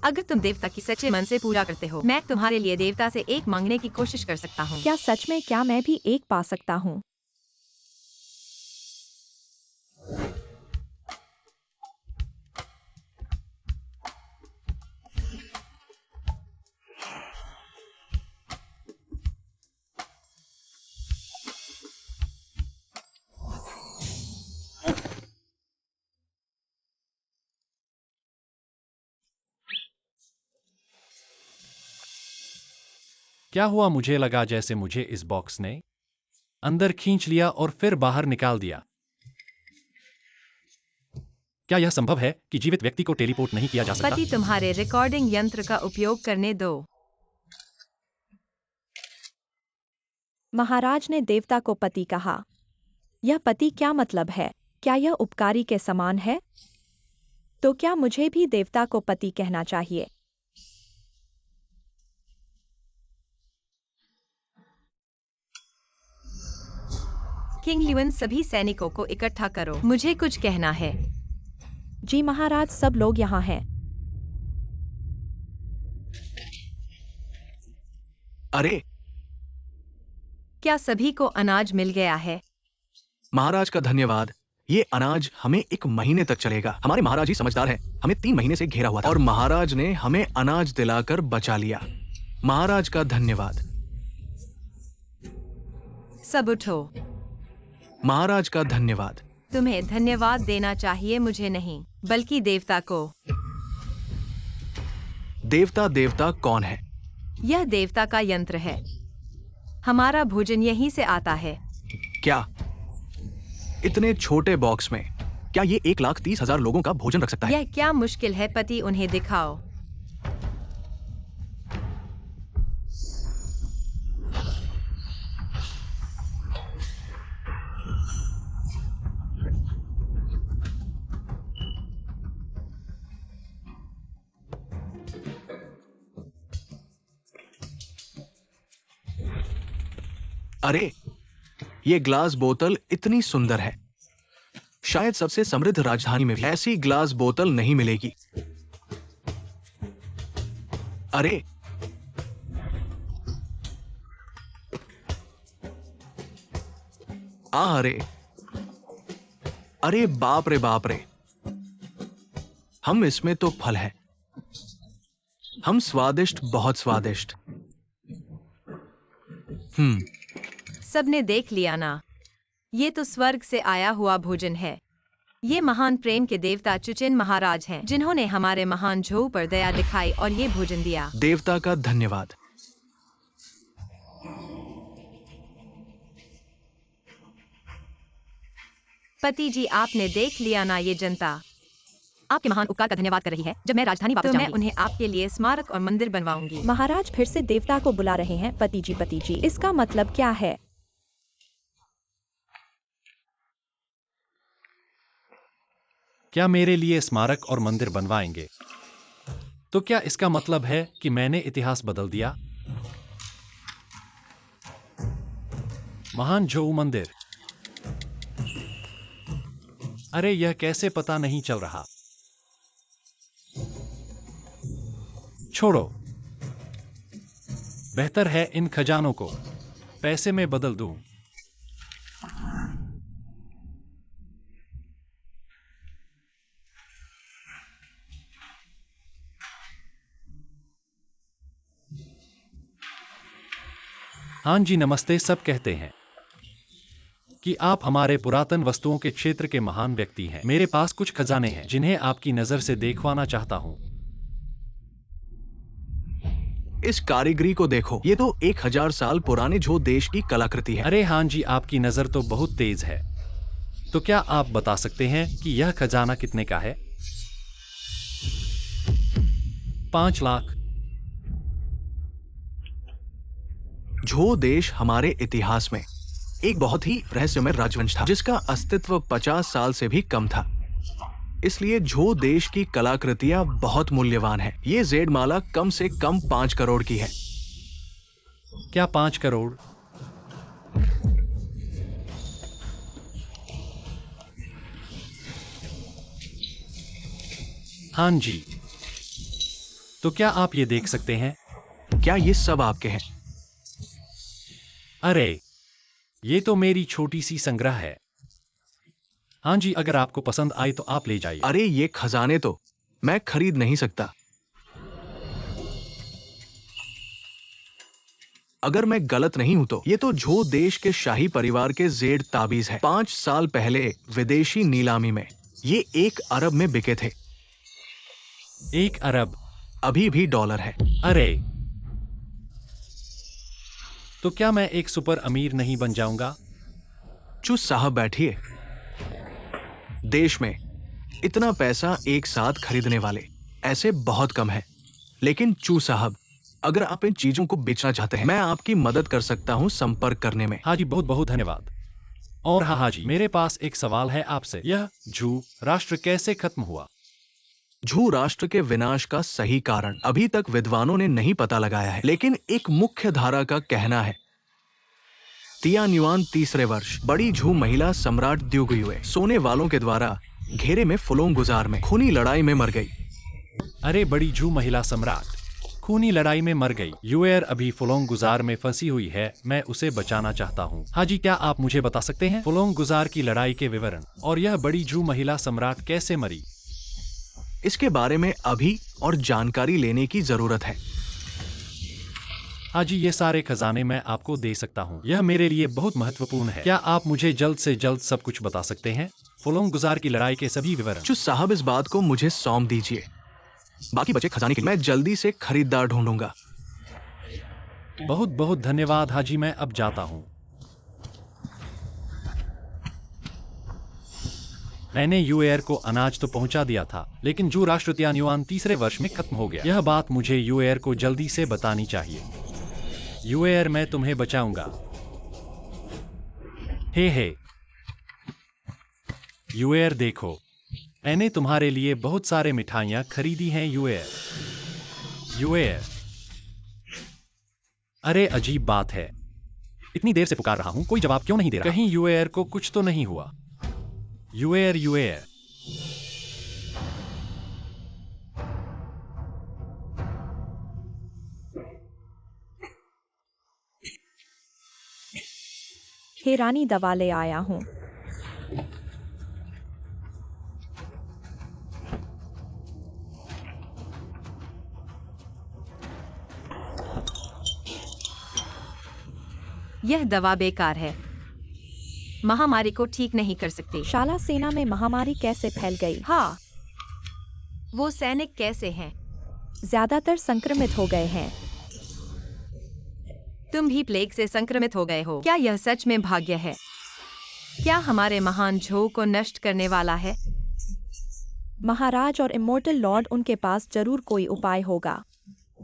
अगर तुम देवता की सच्चे मन से पूजा करते हो, मैं तुम्हारे लिए देवता से एक मांगने की कोशिश कर सकता हूँ।
क्या सच में? क्या मैं भी एक पा सकता हूँ?
क्या हुआ? मुझे लगा जैसे मुझे इस बॉक्स ने अंदर खींच लिया और फिर बाहर निकाल दिया। क्या यह संभव है कि जीवित व्यक्ति को टेलीपोर्ट नहीं किया जा सकता?
पति, तुम्हारे रिकॉर्डिंग यंत्र का उपयोग करने दो।
महाराज ने देवता को पति कहा। यह पति क्या मतलब है? क्या यह उपकारी के समान है? तो क्या मुझे भी देवता को पति कहना चाहिए?
किंग ल्यूएन, सभी सैनिकों को इकट्ठा करो, मुझे कुछ कहना है।
जी महाराज, सब लोग यहाँ हैं।
अरे
क्या सभी को अनाज मिल गया है?
महाराज का धन्यवाद। ये अनाज हमें 1 महीने तक चलेगा। हमारे महाराज ही समझदार हैं। हमें 3 महीने से घेरा हुआ था और महाराज ने हमें अनाज दिलाकर बचा लिया। महाराज का धन्यवाद।
सब उठो।
महाराज का धन्यवाद।
तुम्हें धन्यवाद देना चाहिए, मुझे नहीं, बल्कि देवता को।
देवता कौन है?
यह देवता का यंत्र है। हमारा भोजन यहीं से आता है।
क्या इतने छोटे बॉक्स में क्या ये 1,30,000 लोगों का भोजन रख सकता है?
यह क्या मुश्किल है पति, उन्हें दिखाओ।
अरे ये ग्लास बोतल इतनी सुंदर है। शायद सबसे समृद्ध राजधानी में भी ऐसी ग्लास बोतल नहीं मिलेगी। अरे अरे अरे बाप रे बाप रे। हम इसमें तो फल है। हम स्वादिष्ट, बहुत स्वादिष्ट।
सबने देख लिया ना? ये तो स्वर्ग से आया हुआ भोजन है। ये महान प्रेम के देवता चुचेन महाराज हैं, जिन्होंने हमारे महान झोऊ पर दया दिखाई और ये भोजन दिया।
देवता का धन्यवाद।
पति जी, आपने देख लिया ना, ये जनता आपके महान उपकार का धन्यवाद कर रही है। जब मैं राजधानी वापस जाऊंगी, मैं उन्हें आपके लिए स्मारक और मंदिर बनवाऊंगी।
महाराज फिर से देवता को बुला रहे हैं। पति जी, इसका मतलब क्या है?
क्या मेरे लिए स्मारक और मंदिर बनवाएंगे? तो क्या इसका मतलब है कि मैंने इतिहास बदल दिया? महान झोऊ मंदिर। अरे, यह कैसे पता नहीं चल रहा? छोड़ो, बेहतर है इन खजानों को पैसे में बदल दूं। हाँ जी, नमस्ते। सब कहते हैं कि आप हमारे पुरातन वस्तुओं के क्षेत्र के महान व्यक्ति हैं। मेरे पास कुछ खजाने हैं जिन्हें आपकी नजर से देखवाना चाहता हूं।
इस कारीगरी को देखो, ये तो 1000 साल पुराने झो देश की कलाकृति है।
अरे हाँ जी, आपकी नजर तो बहुत तेज है। तो क्या आप बता सकते हैं कि यह खजाना कितने का है? 5 लाख।
झो देश हमारे इतिहास में एक बहुत ही रहस्यमय राजवंश था, जिसका अस्तित्व 50 साल से भी कम था। इसलिए झो देश की कलाकृतियां बहुत मूल्यवान है। ये जेड माला कम से कम 5 करोड़ की है।
क्या 5 करोड़? हाँ जी। तो क्या आप ये देख सकते हैं?
क्या ये सब आपके हैं?
अरे, ये तो मेरी छोटी सी संग्रह है। हाँ जी, अगर आपको पसंद आए तो आप ले जाइए।
अरे, ये खजाने तो मैं खरीद नहीं सकता। अगर मैं गलत नहीं हूं तो ये तो झो देश के शाही परिवार के जेड ताबीज है। 5 साल पहले विदेशी नीलामी में ये 1 अरब में बिके थे।
1 अरब?
अभी भी डॉलर है।
अरे, तो क्या मैं एक सुपर अमीर नहीं बन जाऊंगा?
चुस साहब, बैठिए। देश में इतना पैसा एक साथ खरीदने वाले ऐसे बहुत कम है। लेकिन चू साहब, अगर आप इन चीजों को बेचना चाहते हैं, मैं आपकी मदद कर सकता हूं संपर्क करने में।
हाँ जी, बहुत बहुत धन्यवाद। और हाँ जी, मेरे पास एक सवाल है आपसे। यह झू राष्ट्र कैसे खत्म हुआ?
झू राष्ट्र के विनाश का सही कारण अभी तक विद्वानों ने नहीं पता लगाया है, लेकिन एक मुख्य धारा का कहना है तियान्युआन तीसरे वर्ष बड़ी झू महिला सम्राट द्यूगुयुए सोने वालों के द्वारा घेरे में फुलोंग गुजार में खूनी लड़ाई में मर गई।
अरे, बड़ी झू महिला सम्राट खूनी लड़ाई में मर गई। यूएर अभी फुलोंग गुजार में फंसी हुई है। मैं उसे बचाना चाहता हूँ। हाँ जी, क्या आप मुझे बता सकते हैं फुलोंग गुजार की लड़ाई के विवरण और यह बड़ी झू महिला सम्राट कैसे मरी?
इसके बारे में अभी और जानकारी लेने की जरूरत है।
हाँ जी, ये सारे खजाने मैं आपको दे सकता हूँ। यह मेरे लिए बहुत महत्वपूर्ण है। क्या आप मुझे जल्द से जल्द सब कुछ बता सकते हैं? फुलोंग गुजार की लड़ाई के सभी विवरण।
चुस साहब, इस बात को मुझे सौंप दीजिए। बाकी बचे खजाने के लिए मैं जल्दी से खरीदार ढूंढूंगा।
बहुत बहुत धन्यवाद हाजी, मैं अब जाता हूँ। मैंने यूएर को अनाज तो पहुंचा दिया था, लेकिन जो राष्ट्र तियान्युआन तीसरे वर्ष में खत्म हो गया। यह बात मुझे यूएर को जल्दी से बतानी चाहिए। यूएर, मैं तुम्हें बचाऊंगा। हे यूएर, देखो, मैंने तुम्हारे लिए बहुत सारे मिठाइयां खरीदी हैं। यूएर। अरे, अजीब बात है, इतनी देर से पुकार रहा हूं, कोई जवाब क्यों नहीं दे रहा? कहीं यूएर को कुछ तो नहीं हुआ? यूएर।
हे रानी, दवा ले आया हूँ।
यह दवा बेकार है, महामारी को ठीक नहीं कर सकती।
शाला सेना में महामारी कैसे फैल गई?
हाँ, वो सैनिक कैसे हैं?
ज्यादातर संक्रमित हो गए हैं।
तुम भी प्लेग से संक्रमित हो गए हो। क्या यह सच में भाग्य है? क्या हमारे महान झो को नष्ट करने वाला है?
महाराज और इमोर्टल लॉर्ड, उनके पास जरूर कोई उपाय होगा।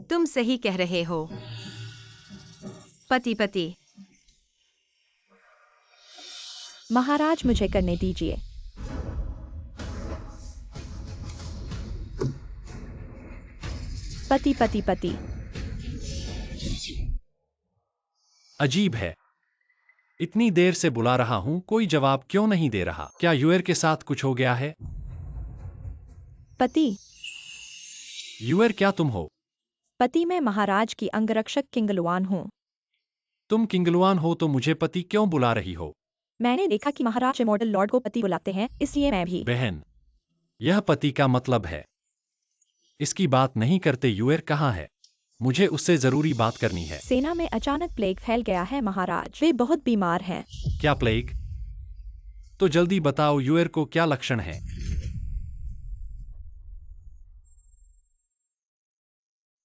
तुम सही कह रहे हो। पति पति
महाराज, मुझे करने दीजिए। पति पति पति
अजीब है, इतनी देर से बुला रहा हूं, कोई जवाब क्यों नहीं दे रहा? क्या यूएर के साथ कुछ हो गया है?
पति
यूएर, क्या तुम हो?
पति, मैं महाराज की अंगरक्षक किंगलुआन हूँ।
तुम किंगलुआन हो तो मुझे पति क्यों बुला रही हो?
मैंने देखा कि महाराज इमोर्टल लॉर्ड को पति बुलाते हैं, इसलिए मैं भी।
बहन, यह पति का मतलब है। इसकी बात नहीं करते। यूएर कहाँ है? मुझे उससे जरूरी बात करनी है।
सेना में अचानक प्लेग फैल गया है महाराज, वे बहुत बीमार हैं।
क्या प्लेग? तो जल्दी बताओ यूएर को क्या लक्षण है?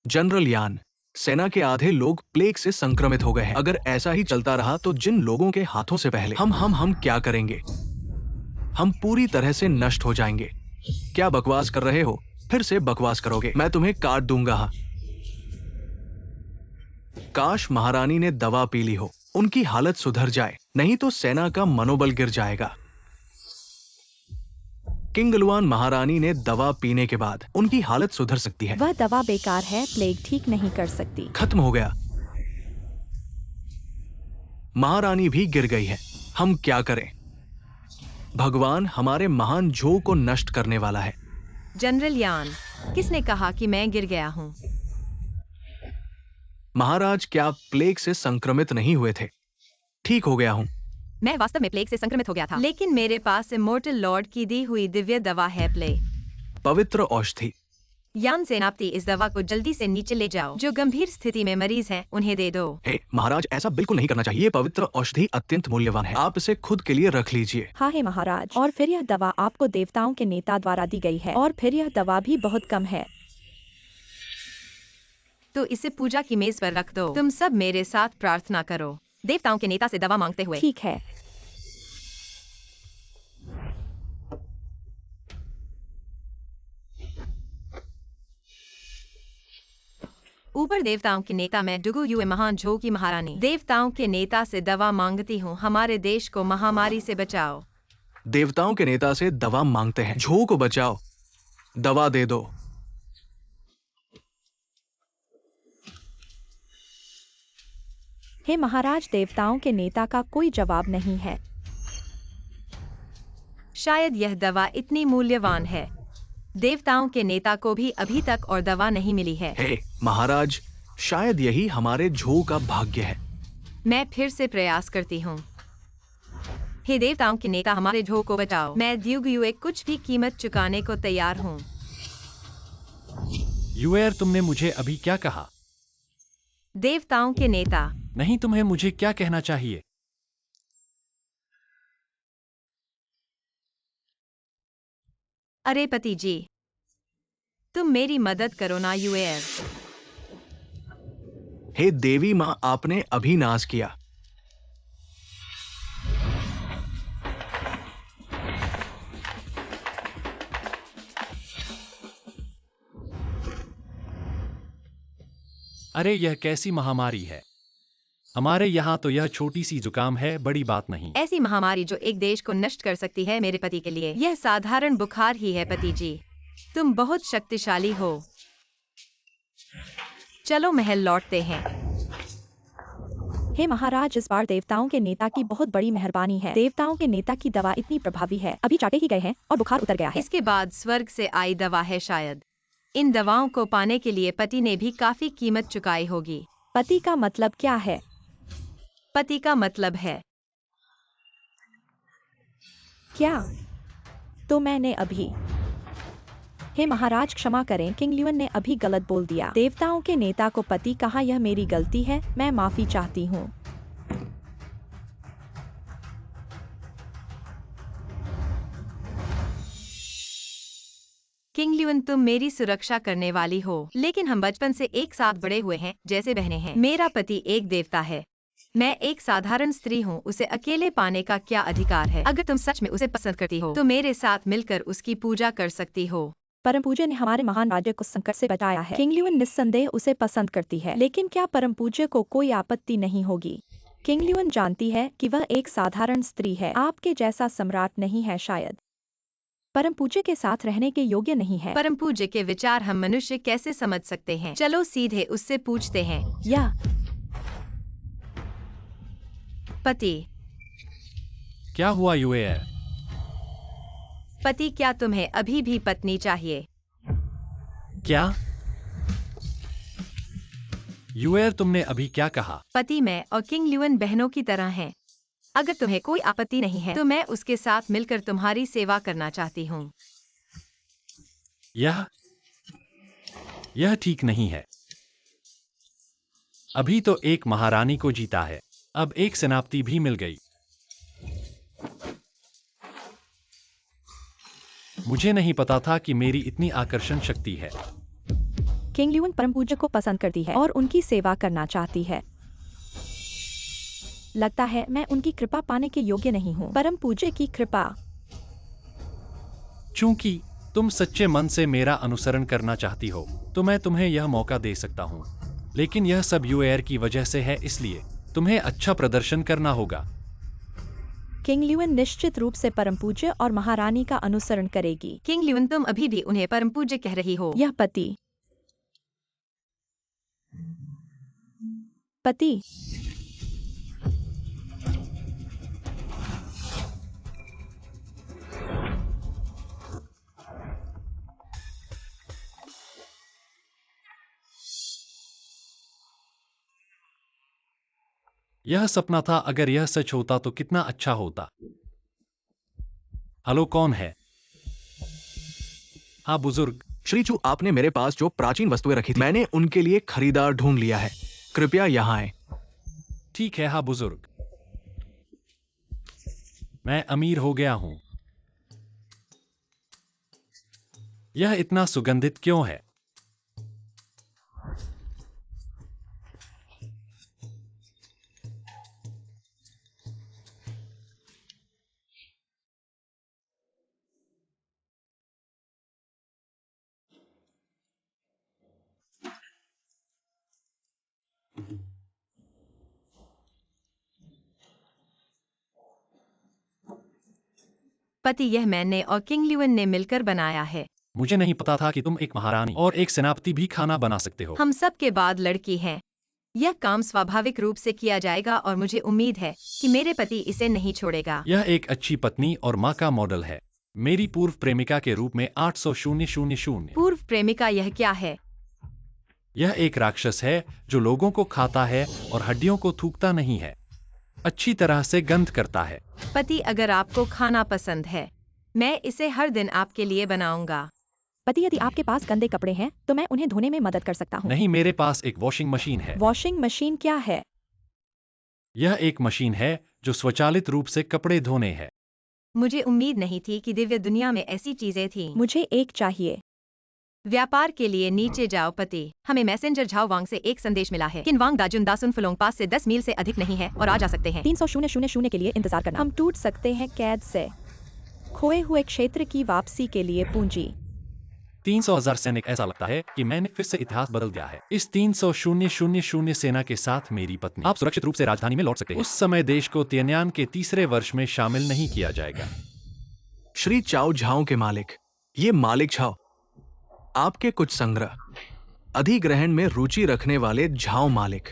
जनरल यान, सेना के आधे लोग प्लेग से संक्रमित हो गए हैं। अगर ऐसा ही चलता रहा तो जिन लोगों के हाथों से पहले हम क्या करेंगे? हम पूरी तरह से नष्ट हो जाएंगे। क्या बकवास कर रहे हो? फिर से बकवास करोगे, मैं तुम्हें काट दूंगा। काश महारानी ने दवा पी ली हो, उनकी हालत सुधर जाए, नहीं तो सेना का मनोबल गिर जाएगा। किंगलुआन महारानी ने दवा पीने के बाद उनकी हालत सुधर सकती है।
वह दवा बेकार है, प्लेग ठीक नहीं कर सकती।
खत्म हो गया। महारानी भी गिर गई है, हम क्या करें? भगवान हमारे महान झो को नष्ट करने वाला है।
जनरल यान, किसने कहा कि मैं गिर गया हूँ?
महाराज, क्या आप प्लेग से संक्रमित नहीं हुए थे? ठीक हो गया हूँ।
मैं वास्तव में प्लेग से संक्रमित हो गया था, लेकिन मेरे पास इमोर्टल लॉर्ड की दी हुई दिव्य दवा है।
पवित्र औषधि।
यान सेनापति, इस दवा को जल्दी से नीचे ले जाओ। जो गंभीर स्थिति में मरीज हैं, उन्हें दे दो।
हे महाराज, ऐसा बिल्कुल नहीं करना चाहिए। ये पवित्र औषधि अत्यंत मूल्यवान है, आप इसे खुद के लिए रख लीजिए।
हाँ है महाराज, और फिर यह दवा आपको देवताओं के नेता द्वारा दी गई है, और फिर यह दवा भी बहुत कम है।
तो इसे पूजा की मेज पर रख दो। तुम सब मेरे साथ प्रार्थना करो, देवताओं के नेता से दवा मांगते हुए।
ठीक है।
ऊपर देवताओं के नेता, मैं डुगु युए महान झो की महारानी, देवताओं के नेता से दवा मांगती हूँ, हमारे देश को महामारी से बचाओ।
देवताओं के नेता से दवा मांगते हैं, झो को बचाओ, दवा दे दो।
हे महाराज, देवताओं के नेता का कोई जवाब नहीं है।
शायद यह दवा इतनी मूल्यवान है, देवताओं के नेता को भी अभी तक और दवा नहीं मिली है।
हे महाराज, शायद यही हमारे झो का भाग्य है।
मैं फिर से प्रयास करती हूँ। हे देवताओं के नेता, हमारे झो को बचाओ। मैं द्युगयुए कुछ भी कीमत चुकाने को तैयार हूँ।
यूएर, तुमने मुझे अभी क्या कहा?
देवताओं के नेता।
नहीं, तुम्हें मुझे क्या कहना चाहिए?
अरे पति जी, तुम मेरी मदद करो ना यूएर।
हे देवी माँ, आपने अभी नाश किया।
अरे, यह कैसी महामारी है? हमारे यहाँ तो यह छोटी सी जुकाम है, बड़ी बात नहीं।
ऐसी महामारी जो एक देश को नष्ट कर सकती है मेरे पति के लिए यह साधारण बुखार ही है। पति जी, तुम बहुत शक्तिशाली हो। चलो महल लौटते हैं।
हे महाराज, इस बार देवताओं के नेता की बहुत बड़ी मेहरबानी है। देवताओं के नेता की दवा इतनी प्रभावी है, अभी चाटे ही गए हैं और बुखार उतर गया है।
इसके बाद स्वर्ग से आई दवा है शायद। इन दवाओं को पाने के लिए पति ने भी काफी कीमत चुकाई होगी।
पति का मतलब क्या है?
पति का मतलब है
क्या? तो मैंने अभी। हे महाराज, क्षमा करें, किंगल्युअन ने अभी गलत बोल दिया। देवताओं के नेता को पति कहा, यह मेरी गलती है, मैं माफी चाहती हूँ।
किंगल्युअन, तुम मेरी सुरक्षा करने वाली हो, लेकिन हम बचपन से एक साथ बड़े हुए हैं, जैसे बहनें हैं। मेरा पति एक देवता है, मैं एक साधारण स्त्री हूँ, उसे अकेले पाने का क्या अधिकार है? अगर तुम सच में उसे पसंद करती हो तो मेरे साथ मिलकर उसकी पूजा कर सकती हो।
परम पूज्य ने हमारे महान राज्य को संकट से बचाया है। किंग ल्यून निस्संदेह उसे पसंद करती है, लेकिन क्या परम पूज्य को कोई आपत्ति नहीं होगी? किंग ल्यून जानती है कि वह एक साधारण स्त्री है, आपके जैसा सम्राट नहीं है, शायद परम पूज्य के साथ रहने के योग्य नहीं है।
परम पूज्य के विचार हम मनुष्य कैसे समझ सकते हैं? चलो सीधे उससे पूछते हैं।
या
पति,
क्या हुआ यूएयर?
पति, क्या तुम्हें अभी भी पत्नी चाहिए?
क्या यूएयर, तुमने अभी क्या कहा?
पति, मैं और किंग ल्यून बहनों की तरह हैं। अगर तुम्हें कोई आपत्ति नहीं है तो मैं उसके साथ मिलकर तुम्हारी सेवा करना चाहती हूँ।
यह ठीक नहीं है। अभी तो एक महारानी को जीता है, अब एक सेनापति भी मिल गई। मुझे नहीं पता था कि मेरी इतनी आकर्षण शक्ति है।
किंग ल्यून परम पूज्य को पसंद करती है और उनकी सेवा करना चाहती है। लगता है मैं उनकी कृपा पाने के योग्य नहीं हूँ। परम पूज्य की कृपा।
चूंकि तुम सच्चे मन से मेरा अनुसरण करना चाहती हो तो मैं तुम्हें यह मौका दे सकता हूँ, लेकिन यह सब यूएयर की वजह से है, इसलिए तुम्हें अच्छा प्रदर्शन करना होगा।
किंग ल्यून निश्चित रूप से परम पूज्य और महारानी का अनुसरण करेगी।
किंग ल्यून, तुम अभी भी उन्हें परम पूज्य कह रही हो?
यह पति
यह सपना था, अगर यह सच होता तो कितना अच्छा होता। हेलो, कौन है? हाँ बुजुर्ग।
श्री चू, आपने मेरे पास जो प्राचीन वस्तुएं रखी थी, मैंने उनके लिए खरीदार ढूंढ लिया है। कृपया यहाँ आए।
ठीक है, हाँ बुजुर्ग। मैं अमीर हो गया हूं। यह इतना सुगंधित क्यों है?
पति, यह मैंने और किंग ल्यून ने मिलकर बनाया है।
मुझे नहीं पता था कि तुम एक महारानी और एक सेनापति भी खाना बना सकते हो।
हम सब के बाद लड़की हैं। यह काम स्वाभाविक रूप से किया जाएगा और मुझे उम्मीद है कि मेरे पति इसे नहीं छोड़ेगा।
यह एक अच्छी पत्नी और माँ का मॉडल है। मेरी पूर्व प्रेमिका के रूप में 800,000।
पूर्व प्रेमिका, यह क्या है?
यह एक राक्षस है जो लोगों को खाता है और हड्डियों को थूकता नहीं है, अच्छी तरह से गंध करता है।
पति, अगर आपको खाना पसंद है, मैं इसे हर दिन आपके लिए बनाऊंगा।
पति, यदि आपके पास गंदे कपड़े हैं तो मैं उन्हें धोने में मदद कर सकता हूँ।
नहीं, मेरे पास एक वॉशिंग मशीन है।
वॉशिंग मशीन क्या है?
यह एक मशीन है जो स्वचालित रूप से कपड़े धोने है।
मुझे उम्मीद नहीं थी कि दिव्य दुनिया में ऐसी चीजें थीं।
मुझे एक चाहिए।
व्यापार के लिए नीचे जाओ। पति, हमें मैसेंजर झाओ वांग से एक संदेश मिला है। किनवांग दाजुन दासुन फुलोंग पास से 10 मील से अधिक नहीं है और आ जा सकते हैं।
300,000 के लिए इंतजार करना। हम टूट सकते हैं कैद से। खोए हुए क्षेत्र की वापसी के लिए पूंजी।
300,000 सैनिक। ऐसा लगता है कि मैंने फिर से इतिहास बदल दिया है। इस 300,000 सेना के साथ मेरी पत्नी, आप सुरक्षित रूप से राजधानी में लौट सकते हैं। उस समय देश को तियानयान के तीसरे वर्ष में शामिल नहीं किया जाएगा।
श्री चाओ झाओ के मालिक, ये मालिक झाओ, आपके कुछ संग्रह, अधिग्रहण में रुचि रखने वाले झाओ मालिक।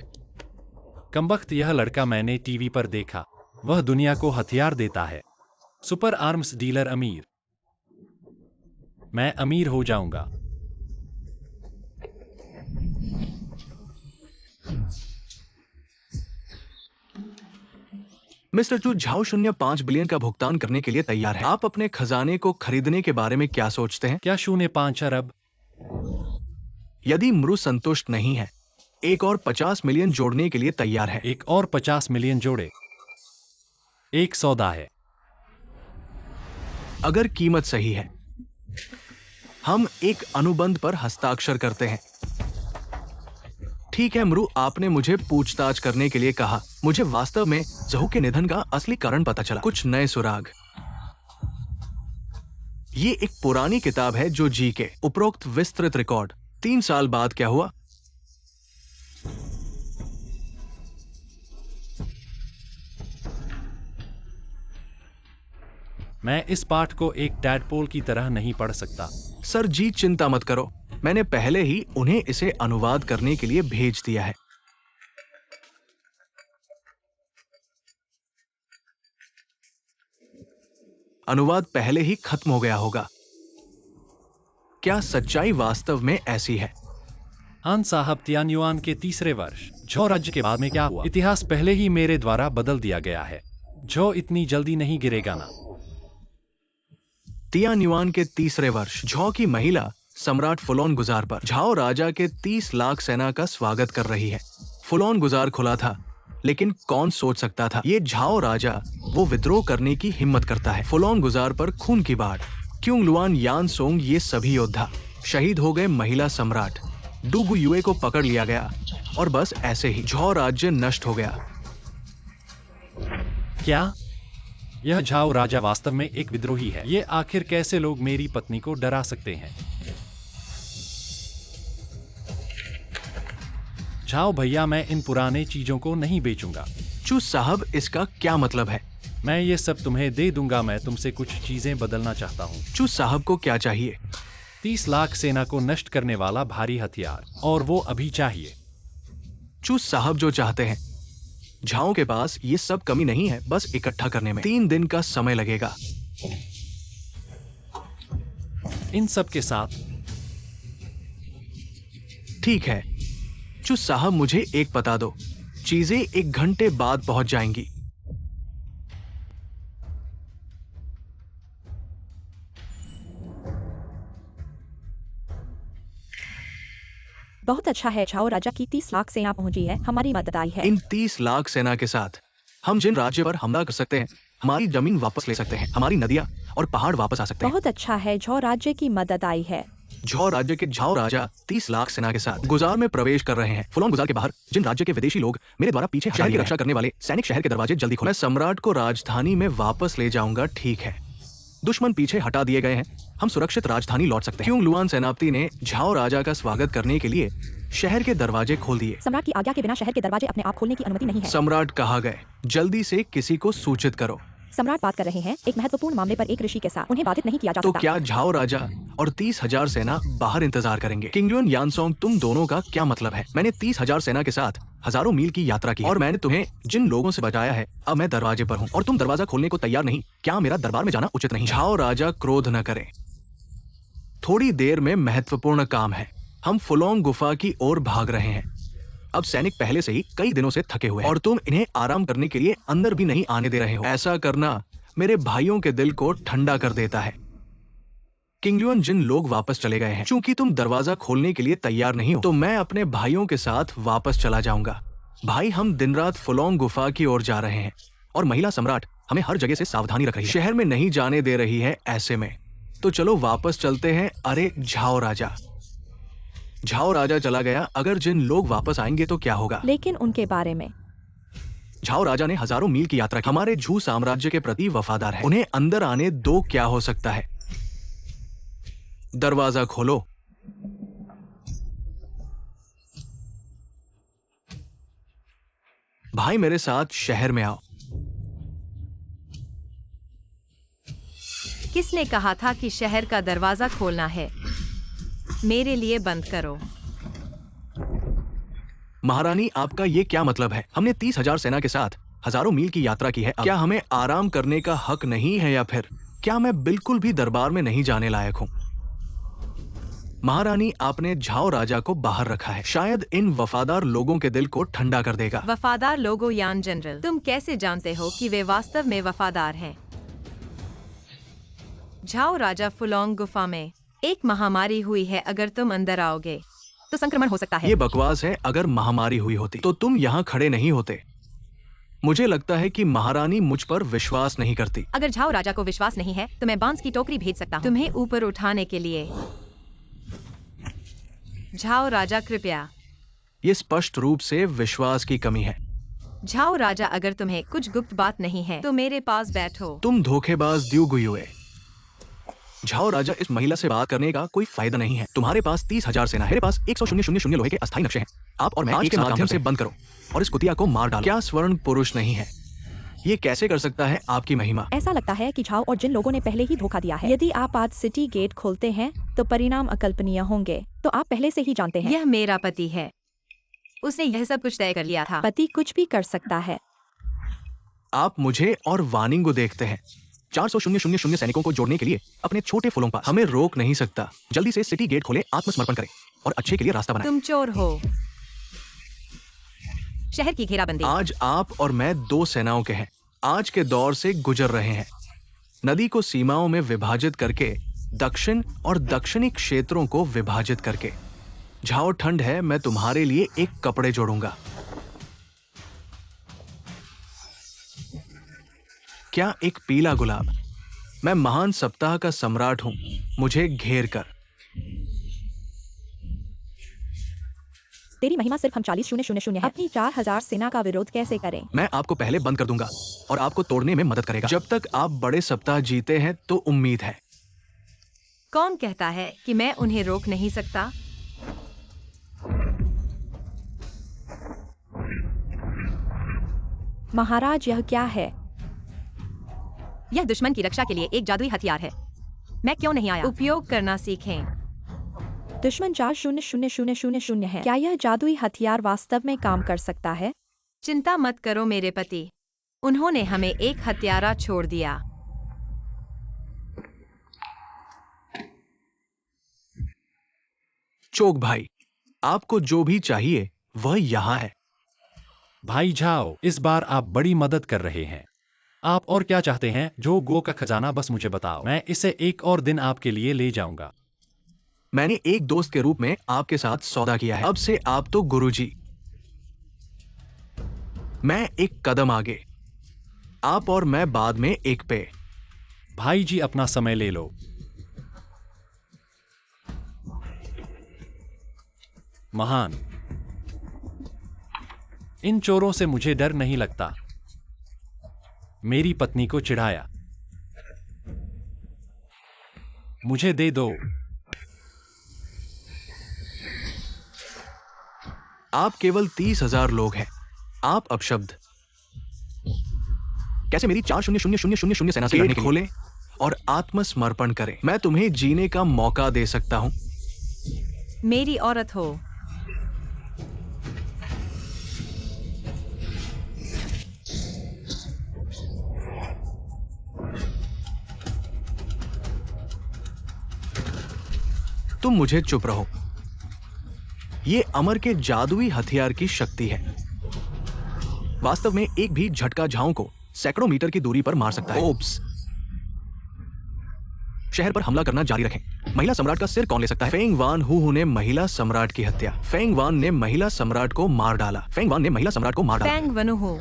कमबख्त, यह लड़का मैंने टीवी पर देखा। वह दुनिया को हथियार देता है। सुपर आर्म्स डीलर अमीर। मैं अमीर हो जाऊंगा।
मिस्टर चू, झाओ 0.5 बिलियन का भुगतान करने के लिए तैयार है। आप अपने खजाने को खरीदने के बारे में क्या सोचते हैं?
क्या 0.5 अरब?
यदि मृु संतुष्ट नहीं है, एक और 50 मिलियन जोड़ने के लिए तैयार है।
एक और 50 मिलियन जोड़े। एक सौदा है।
अगर कीमत सही है, हम एक अनुबंध पर हस्ताक्षर करते हैं। ठीक है मरु, आपने मुझे पूछताछ करने के लिए कहा। मुझे वास्तव में जहू के निधन का असली कारण पता चला। कुछ नए सुराग। ये एक पुरानी किताब है जो जी के उपरोक्त विस्तृत रिकॉर्ड। 3 साल बाद क्या हुआ?
मैं इस पाठ को एक टैडपोल की तरह नहीं पढ़ सकता।
सर जी चिंता मत करो, मैंने पहले ही उन्हें इसे अनुवाद करने के लिए भेज दिया है। अनुवाद पहले ही खत्म हो गया होगा। क्या सच्चाई वास्तव में ऐसी है?
हान साहब, तियान्युआन के तीसरे वर्ष झो राज्य के बाद में क्या हुआ? इतिहास पहले ही मेरे द्वारा बदल दिया गया है। झो इतनी जल्दी नहीं गिरेगा ना।
तियान्युआन के तीसरे वर्ष झो की महिला सम्राट फुलोन गुजार पर झाओ राजा के 30 लाख सेना का स्वागत कर रही है। फुलोन गुजार खुला था, लेकिन कौन सोच सकता था ये झाओ राजा वो विद्रोह करने की हिम्मत करता है। फुलोन गुजार पर खून की बाढ़। क्योंग लुआन, यान सोंग, ये सभी योद्धा शहीद हो गए। महिला सम्राट डुगु युए को पकड़ लिया गया और बस ऐसे ही झो राज्य नष्ट हो गया।
क्या यह झाओ राजा वास्तव में एक विद्रोही है? ये आखिर कैसे लोग मेरी पत्नी को डरा सकते हैं? झाओ भैया, मैं इन पुराने चीजों को नहीं बेचूंगा।
चू साहब, इसका क्या मतलब है?
मैं ये सब तुम्हें दे दूंगा। मैं तुमसे कुछ चीजें बदलना चाहता हूँ।
चू साहब को क्या चाहिए?
30 लाख सेना को नष्ट करने वाला भारी हथियार, और वो अभी चाहिए।
चू साहब जो चाहते हैं। झाओ के पास ये सब कमी नहीं है, बस इकट्ठा करने में 3 दिन का समय लगेगा।
इन सब के साथ
ठीक है चू साहब, मुझे एक बता दो, चीजें 1 घंटे बाद पहुंच जाएंगी।
बहुत अच्छा है, झाओ राजा की 30 लाख सेना पहुंची है, हमारी मदद आई है।
इन 30 लाख सेना के साथ हम जिन राज्य पर हमला कर सकते हैं, हमारी जमीन वापस ले सकते हैं, हमारी नदियां और पहाड़ वापस आ सकते हैं।
बहुत अच्छा है, झो राज्य की मदद आई है।
झो राज्य के झाओ राजा 30 लाख सेना के साथ गुजार में प्रवेश कर रहे हैं। फुलोन गुजार के बाहर जिन राज्य के विदेशी लोग मेरे द्वारा पीछे शहर की रक्षा करने वाले सैनिक शहर के दरवाजे जल्दी खोलें। मैं सम्राट को राजधानी में वापस ले जाऊंगा। ठीक है, दुश्मन पीछे हटा दिए गए हैं, हम सुरक्षित राजधानी लौट सकते हैं। क्योंग लुआन सेनापति ने झाओ राजा का स्वागत करने के लिए शहर के दरवाजे खोल दिए।
सम्राट की आज्ञा के बिना शहर के दरवाजे अपने आप खोलने की अनुमति नहीं है।
सम्राट कहाँ गए? जल्दी से किसी को सूचित करो।
सम्राट बात कर रहे हैं एक महत्वपूर्ण मामले पर एक ऋषि के साथ, उन्हें बाधित नहीं किया जा
तो
सकता।
क्या झाओ राजा और 30,000 सेना बाहर इंतजार करेंगे? किंगलुआन, यानसोंग, तुम दोनों का क्या मतलब है? मैंने 30,000 सेना के साथ हजारों मील की यात्रा की और मैंने तुम्हें जिन लोगों से बचाया है, अब मैं दरवाजे पर हूँ और तुम दरवाजा खोलने को तैयार नहीं। क्या मेरा दरबार में जाना उचित नहीं? झाओ राजा क्रोध न करें, थोड़ी देर में महत्वपूर्ण काम है। हम फुलोंग गुफा की ओर भाग रहे हैं। अब सैनिक पहले से ही कई दिनों से थके हुए हैं और तुम इन्हें आराम करने के लिए अंदर भी नहीं आने दे रहे हो। ऐसा करना मेरे भाइयों के दिल को ठंडा कर देता है। किंगलुआन, जिन लोग वापस चले गए हैं, चूंकि तुम दरवाजा खोलने के लिए तैयार नहीं हो, तो मैं अपने भाइयों के साथ वापस चला जाऊंगा। भाई, हम दिन रात फुलोंग गुफा की ओर जा रहे हैं और महिला सम्राट हमें हर जगह से सावधानी रख रही है, शहर में नहीं जाने दे रही है। ऐसे में तो चलो वापस चलते हैं। अरे झाओ राजा, झाओ राजा चला गया। अगर जिन लोग वापस आएंगे तो क्या होगा?
लेकिन उनके बारे में
झाओ राजा ने हजारों मील की यात्रा की, हमारे झू साम्राज्य के प्रति वफादार है, उन्हें अंदर आने दो। क्या हो सकता है? दरवाजा खोलो। भाई, मेरे साथ शहर में आओ।
किसने कहा था कि शहर का दरवाजा खोलना है? मेरे लिए बंद करो।
महारानी, आपका ये क्या मतलब है? हमने 30,000 सेना के साथ हजारों मील की यात्रा की है। क्या हमें आराम करने का हक नहीं है, या फिर क्या मैं बिल्कुल भी दरबार में नहीं जाने लायक हूँ? महारानी, आपने झाओ राजा को बाहर रखा है, शायद इन वफादार लोगों के दिल को ठंडा कर देगा।
वफादार लोगों? यान जनरल, तुम कैसे जानते हो कि वे वास्तव में वफादार हैं? झाओ राजा, फुलोंग गुफा में एक महामारी हुई है। अगर तुम अंदर आओगे तो संक्रमण हो सकता है।
ये बकवास है। अगर महामारी हुई होती तो तुम यहाँ खड़े नहीं होते। मुझे लगता है कि महारानी मुझ पर विश्वास नहीं करती।
अगर झाओ राजा को विश्वास नहीं है तो मैं बांस की टोकरी भेज सकता हूँ तुम्हें ऊपर उठाने के लिए। झाओ राजा, कृपया।
ये स्पष्ट रूप से विश्वास की कमी है।
झाओ राजा, अगर तुम्हें कुछ गुप्त बात नहीं है तो मेरे पास बैठो।
तुम धोखेबाज द्यू गुयुए। झाओ राजा, इस महिला से बात करने का कोई फायदा नहीं है। तुम्हारे पास 30,000 सेना है, मेरे पास 100,000 लोहे के अस्थायी नक्शे हैं। आप और मैं आज के माध्यम से बंद करो और इस कुतिया को मार डालो। क्या स्वर्ण पुरुष नहीं है? ये कैसे कर सकता है आपकी महिमा?
ऐसा लगता है कि झाओ और जिन लोगों ने पहले ही धोखा दिया है। यदि आप आज सिटी गेट खोलते हैं तो परिणाम अकल्पनीय होंगे, तो आप पहले से ही जानते हैं।
यह मेरा पति है, उसने यह सब कुछ तय कर लिया था।
पति कुछ भी कर सकता है।
आप मुझे और वानिंग को देखते हैं 400,000 सैनिकों को जोड़ने के लिए अपने छोटे फूलों पास। हमें रोक नहीं सकता। जल्दी से सिटी गेट खोले, आत्मसमर्पण करें और अच्छे के लिए रास्ता बनाएं।
तुम चोर हो। शहर की घेराबंदी।
आज आप और मैं 2 सेनाओं के हैं। आज के दौर से गुजर रहे हैं। नदी को सीमाओं में विभाजित करके, दक्षिण और दक्षिणी क्षेत्रों को विभाजित करके। झाओ, ठंड है, मैं तुम्हारे लिए एक कपड़े जोड़ूंगा। क्या एक पीला गुलाब? मैं महान सप्ताह का सम्राट हूं, मुझे घेर कर।
तेरी महिमा सिर्फ हम 40,000 है। अपनी 4,000 सेना का विरोध कैसे करें?
मैं आपको पहले बंद कर दूंगा और आपको तोड़ने में मदद करेगा। जब तक आप बड़े सप्ताह जीते हैं तो उम्मीद है।
कौन कहता है कि मैं उन्हें रोक नहीं सकता?
महाराज, यह क्या है?
यह दुश्मन की रक्षा के लिए एक जादुई हथियार है। मैं क्यों नहीं आया? उपयोग करना सीखें।
दुश्मन 4,000 है। क्या यह जादुई हथियार वास्तव में काम कर सकता है?
चिंता मत करो मेरे पति, उन्होंने हमें एक हत्यारा छोड़ दिया।
चोक भाई, आपको जो भी चाहिए वह यहाँ है।
भाई झाओ, इस बार आप बड़ी मदद कर रहे हैं। आप और क्या चाहते हैं? जो गो का खजाना, बस मुझे बताओ, मैं इसे एक और दिन आपके लिए ले जाऊंगा।
मैंने एक दोस्त के रूप में आपके साथ सौदा किया है। अब से आप तो गुरुजी। मैं एक कदम आगे, आप और मैं बाद में एक पे।
भाई जी, अपना समय ले लो। महान, इन चोरों से मुझे डर नहीं लगता। मेरी पत्नी को चिढ़ाया। मुझे दे दो।
आप केवल 30,000 लोग हैं। आप अपशब्द। कैसे मेरी 4,000 सेना से लड़ने के लिए? खोले और आत्मसमर्पण करें। मैं तुम्हें जीने का मौका दे सकता हूं।
मेरी औरत हो।
तुम मुझे चुप रहो। ये अमर के जादुई हथियार की शक्ति है। वास्तव में एक भी झटका झाओं को सैकड़ों मीटर की दूरी पर मार सकता है। ओप्स। शहर पर हमला करना जारी रखें। महिला सम्राट का सिर कौन ले सकता है? फेंग वान हु ने महिला सम्राट की हत्या। फेंग वान ने महिला सम्राट को मार डाला। फेंग वान ने महिला सम्राट को मार डाला।
फेंग वनु हो।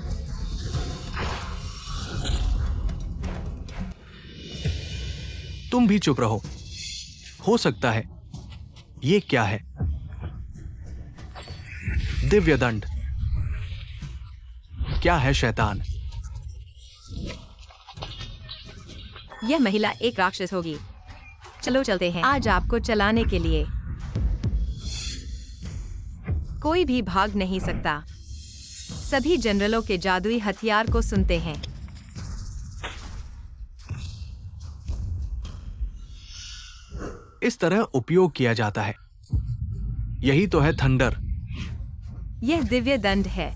तुम भी चुप रहो। हो सकता है। ये क्या है? दिव्य दंड। क्या है शैतान?
यह महिला एक राक्षस होगी। चलो चलते हैं आज आपको चलाने के लिए। कोई भी भाग नहीं सकता। सभी जनरलों के जादुई हथियार को सुनते हैं।
इस तरह उपयोग किया जाता है। यही तो है थंडर।
यह दिव्य दंड है।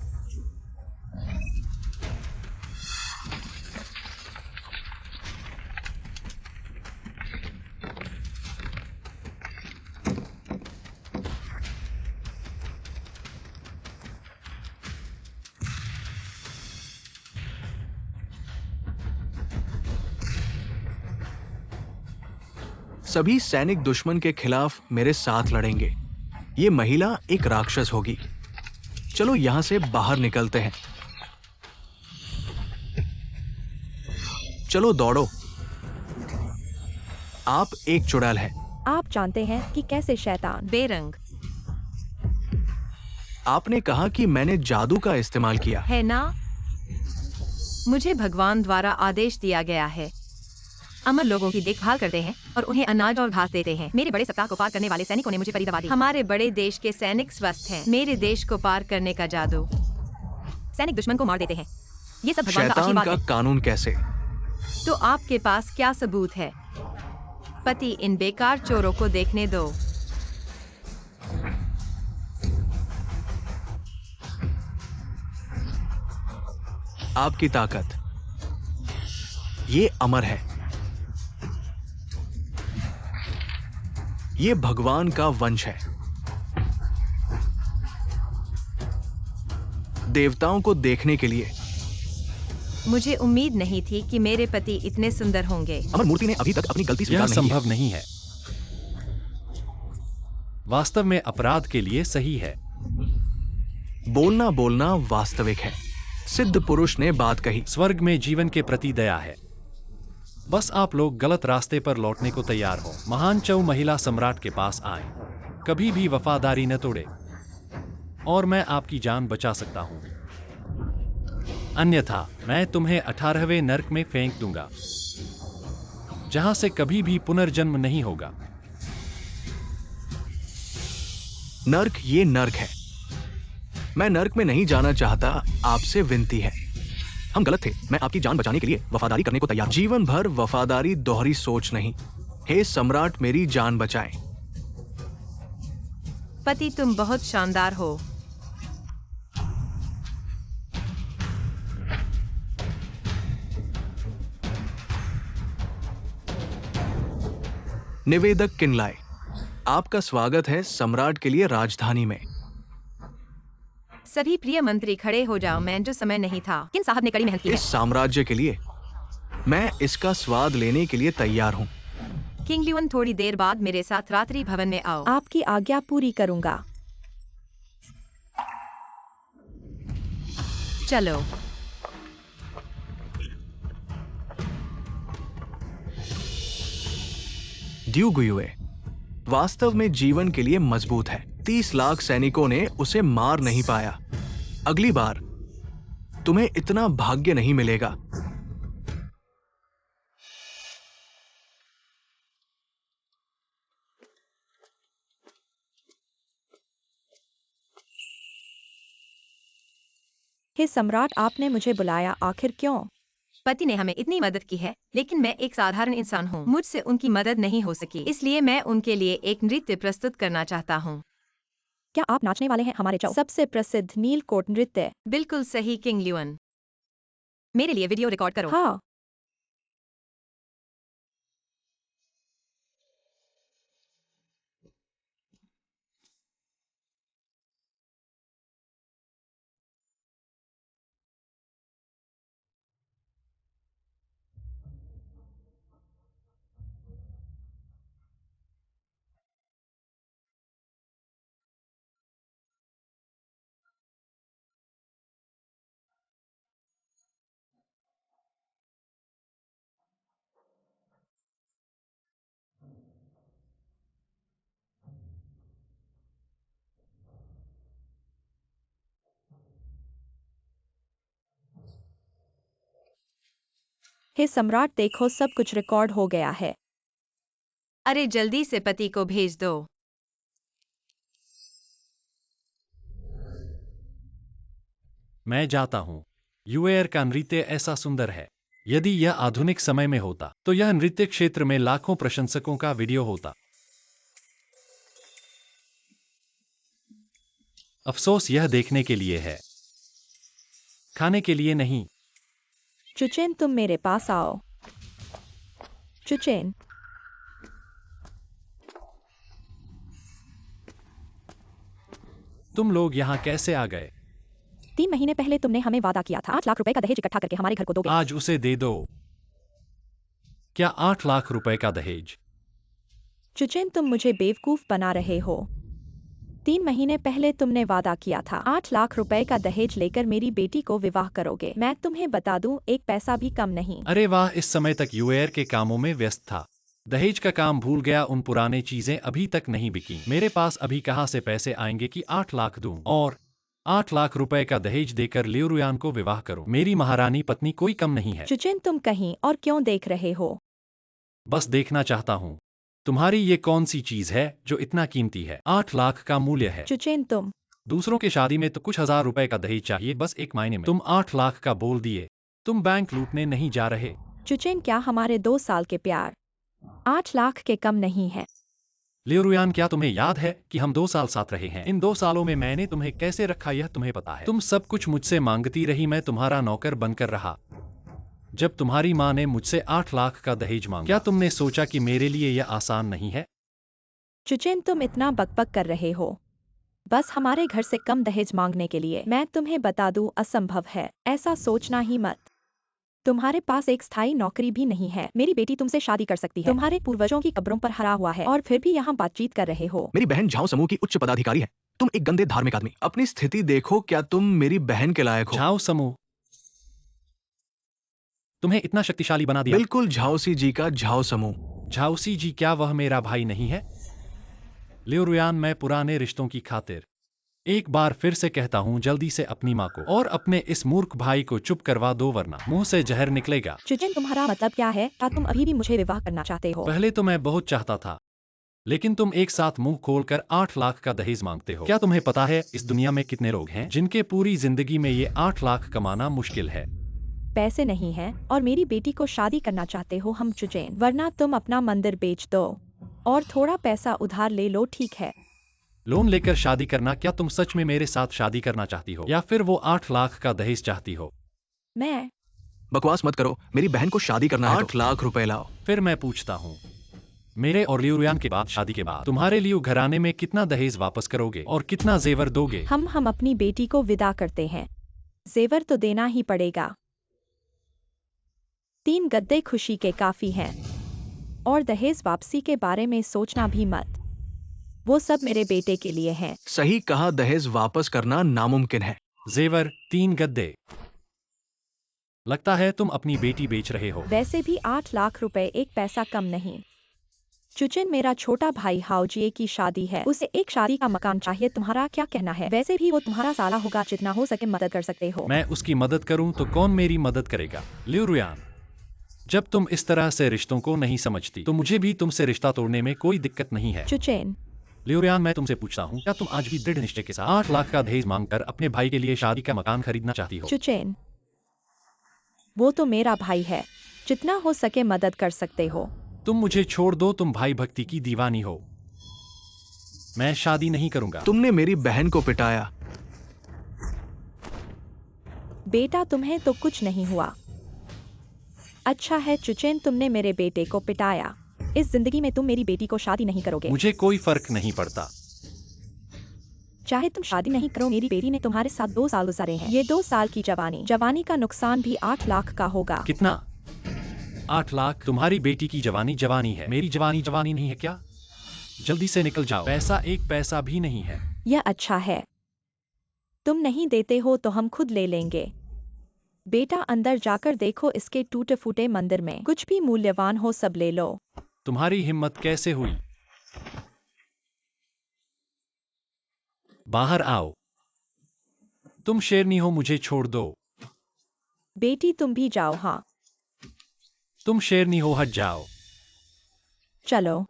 सभी सैनिक दुश्मन के खिलाफ मेरे साथ लड़ेंगे। ये महिला एक राक्षस होगी। चलो यहां से बाहर निकलते हैं। चलो दौड़ो। आप एक चुड़ैल है।
आप जानते हैं कि कैसे शैतान।
बेरंग।
आपने कहा कि मैंने जादू का इस्तेमाल किया।
है ना? मुझे भगवान द्वारा आदेश दिया गया है। अमर लोगों की देखभाल करते हैं और उन्हें अनाज और घास देते हैं। मेरे बड़े सप्ताह को पार करने वाले सैनिकों ने मुझे परी दवा दी। हमारे बड़े देश के सैनिक स्वस्थ हैं। मेरे देश को पार करने का जादू। सैनिक दुश्मन को मार देते हैं। ये सब भगवान का
शैतान
आशीर्वाद
का
है।
कानून कैसे?
तो आपके पास क्या सबूत है? पति, इन बेकार चोरों को देखने दो।
आपकी ताकत, ये अमर है। ये भगवान का वंश है। देवताओं को देखने के लिए।
मुझे उम्मीद नहीं थी कि मेरे पति इतने सुंदर होंगे।
अमर मूर्ति ने अभी तक अपनी गलती
यह
स्वीकार नहीं की।
संभव नहीं है। वास्तव में अपराध के लिए सही है।
बोलना बोलना वास्तविक है। सिद्ध पुरुष ने बात कही।
स्वर्ग में जीवन के प्रति दया है। बस आप लोग गलत रास्ते पर लौटने को तैयार हो। महान चौ महिला सम्राट के पास आए, कभी भी वफादारी न तोड़े, और मैं आपकी जान बचा सकता हूं। अन्यथा मैं तुम्हें 18वें नर्क में फेंक दूंगा, जहां से कभी भी पुनर्जन्म नहीं होगा।
नर्क, ये नर्क है। मैं नर्क में नहीं जाना चाहता। आपसे विनती है। हम गलत थे। मैं आपकी जान बचाने के लिए वफादारी करने को तैयार। जीवन भर वफादारी, दोहरी सोच नहीं। हे सम्राट, मेरी जान बचाएं।
पति, तुम बहुत शानदार हो।
निवेदक किनलाय, आपका स्वागत है सम्राट के लिए राजधानी में।
सभी प्रिय मंत्री खड़े हो जाओ। मैं जो समय नहीं था। किन साहब ने कड़ी मेहनत की है।
इस साम्राज्य के लिए मैं इसका स्वाद लेने के लिए तैयार हूं।
किंग ल्यून, थोड़ी देर बाद मेरे साथ रात्रि भवन में आओ।
आपकी आज्ञा पूरी करूंगा।
चलो।
ड्यू गुयुए वास्तव में जीवन के लिए मजबूत है। 30 लाख सैनिकों ने उसे मार नहीं पाया। अगली बार तुम्हें इतना भाग्य नहीं मिलेगा।
हे सम्राट, आपने मुझे बुलाया, आखिर क्यों?
पति ने हमें इतनी मदद की है, लेकिन मैं एक साधारण इंसान हूँ। मुझसे उनकी मदद नहीं हो सकी, इसलिए मैं उनके लिए एक नृत्य प्रस्तुत करना चाहता हूँ।
क्या आप नाचने वाले हैं? हमारे चौ सबसे प्रसिद्ध नीलकोट नृत्य।
बिल्कुल सही किंग ल्यून। मेरे लिए वीडियो रिकॉर्ड करो।
हाँ। हे सम्राट, देखो, सब कुछ रिकॉर्ड हो गया है।
अरे जल्दी से पति को भेज दो।
मैं जाता हूं। यूएआर का नृत्य ऐसा सुंदर है। यदि यह आधुनिक समय में होता, तो यह नृत्य क्षेत्र में लाखों प्रशंसकों का वीडियो होता। अफसोस यह देखने के लिए है, खाने के लिए नहीं।
चुचेन, तुम मेरे पास आओ। चुचेन,
तुम लोग यहाँ कैसे आ गए?
3 महीने पहले तुमने हमें वादा किया था 8 लाख रुपए का दहेज इकट्ठा करके हमारे घर को दोगे।
आज उसे दे दो। क्या 8 लाख रुपए का दहेज?
चुचेन, तुम मुझे बेवकूफ बना रहे हो। 3 महीने पहले तुमने वादा किया था 8 लाख रुपए का दहेज लेकर मेरी बेटी को विवाह करोगे। मैं तुम्हें बता दूं, एक पैसा भी कम नहीं।
अरे वाह, इस समय तक यूएआर के कामों में व्यस्त था। दहेज का काम भूल गया। उन पुराने चीजें अभी तक नहीं बिकी। मेरे पास अभी कहां से पैसे आएंगे कि 8 लाख दूं? और 8 लाख रुपए का दहेज देकर लियुरुयान को विवाह करो। मेरी महारानी पत्नी कोई कम नहीं है।
चुचिन, तुम कहीं और क्यों देख रहे हो?
बस देखना चाहता हूँ तुम्हारी ये कौन सी चीज है जो इतना कीमती है। 8 लाख का मूल्य है।
चुचिन, तुम
दूसरों के शादी में तो कुछ हजार रुपए का दहेज चाहिए, बस एक महीने में तुम 8 लाख का बोल दिए। तुम बैंक लूटने नहीं जा रहे।
चुचिन, क्या हमारे 2 साल के प्यार 8 लाख के कम नहीं है?
लियुरुयान, क्या तुम्हें याद है कि हम 2 साल साथ रहे हैं? इन 2 सालों में मैंने तुम्हें कैसे रखा यह तुम्हें पता है। तुम सब कुछ मुझसे मांगती रही, मैं तुम्हारा नौकर बनकर रहा। जब तुम्हारी माँ ने मुझसे 8 लाख का दहेज मांगा, क्या तुमने सोचा कि मेरे लिए यह आसान नहीं है?
चुचिन, तुम इतना बकबक कर रहे हो बस हमारे घर से कम दहेज मांगने के लिए। मैं तुम्हें बता दूं, असंभव है, ऐसा सोचना ही मत। तुम्हारे पास एक स्थायी नौकरी भी नहीं है। मेरी बेटी तुमसे शादी कर सकती है। तुम्हारे पूर्वजों की कब्रों पर हरा हुआ है और फिर भी यहाँ बातचीत कर रहे हो।
मेरी बहन झाओ समूह की उच्च पदाधिकारी है। तुम एक गंदे धार्मिक आदमी। अपनी स्थिति देखो, क्या तुम मेरी बहन के लायक हो?
झाओ समूह तुम्हें इतना शक्तिशाली बना दिया?
बिल्कुल झाओसी जी का झाओ समूह।
झाओसी जी, क्या वह मेरा भाई नहीं है? लियुरुयान, मैं पुराने रिश्तों की खातिर एक बार फिर से कहता हूँ, जल्दी से अपनी माँ को और अपने इस मूर्ख भाई को चुप करवा दो, वरना मुंह से जहर निकलेगा।
चुचिन, तुम्हारा मतलब क्या है? क्या तुम अभी भी मुझे विवाह करना चाहते हो?
पहले तो मैं बहुत चाहता था, लेकिन तुम एक साथ मुंह खोलकर 8 लाख का दहेज मांगते हो। क्या तुम्हें पता है इस दुनिया में कितने लोग हैं जिनके पूरी जिंदगी में ये 8 लाख कमाना मुश्किल है?
पैसे नहीं है और मेरी बेटी को शादी करना चाहते हो हम चुचिन, वरना तुम अपना मंदिर बेच दो और थोड़ा पैसा उधार ले लो, ठीक है?
लोन लेकर शादी करना? क्या तुम सच में मेरे साथ शादी करना चाहती हो या फिर वो 8 लाख का दहेज चाहती हो?
मैं
बकवास मत करो, मेरी बहन को शादी करना है। 8 लाख रुपए लाओ।
फिर मैं पूछता हूँ, मेरे और लियुरुयान के बाद, शादी के बाद तुम्हारे लियु घराने में कितना दहेज वापस करोगे और कितना जेवर दोगे?
हम अपनी बेटी को विदा करते हैं, जेवर तो देना ही पड़ेगा। 3 गद्दे खुशी के काफी हैं और दहेज वापसी के बारे में सोचना भी मत, वो सब मेरे बेटे के लिए हैं।
सही कहा, दहेज वापस करना नामुमकिन है।
जेवर 3 गद्दे। लगता है तुम अपनी बेटी बेच रहे हो।
वैसे भी 8 लाख रुपए एक पैसा कम नहीं। चुचिन, मेरा छोटा भाई हाउजिए की शादी है, उसे एक शादी का मकान चाहिए। तुम्हारा क्या कहना है? वैसे भी वो तुम्हारा साला होगा, जितना हो सके मदद कर सकते हो।
मैं उसकी मदद करूं तो कौन मेरी मदद करेगा? लियुरुयान, जब तुम इस तरह से रिश्तों को नहीं समझती तो मुझे भी तुमसे रिश्ता तोड़ने में कोई दिक्कत नहीं है।
चुचिन,
लियुरुयान, मैं तुमसे पूछता हूँ, क्या तुम आज भी दृढ़ निश्चय के साथ 8 लाख का दहेज मांगकर अपने भाई के लिए शादी का मकान खरीदना चाहती हो?
चुचिन, वो तो मेरा भाई है, जितना हो सके मदद कर सकते हो।
तुम मुझे छोड़ दो, तुम भाई भक्ति की दीवानी हो। मैं शादी नहीं करूंगा।
तुमने मेरी बहन को पिटाया।
बेटा, तुम्हें तो कुछ नहीं हुआ। अच्छा है चुचिन, तुमने मेरे बेटे को पिटाया। इस जिंदगी में तुम मेरी बेटी को शादी नहीं करोगे।
मुझे कोई फर्क नहीं पड़ता।
चाहे तुम शादी नहीं करो, मेरी बेटी ने तुम्हारे साथ 2 साल गुजारे हैं। ये 2 साल की जवानी का नुकसान भी 8 लाख का होगा।
कितना? 8 लाख? तुम्हारी बेटी की जवानी है, मेरी जवानी नहीं है क्या? जल्दी से निकल जाओ, पैसा एक पैसा भी नहीं है।
यह अच्छा है, तुम नहीं देते हो तो हम खुद ले लेंगे। बेटा, अंदर जाकर देखो, इसके टूटे फूटे मंदिर में कुछ भी मूल्यवान हो सब ले लो।
तुम्हारी हिम्मत कैसे हुई? बाहर आओ। तुम शेरनी हो, मुझे छोड़ दो।
बेटी, तुम भी जाओ। हाँ,
तुम शेरनी हो, हट जाओ।
चलो।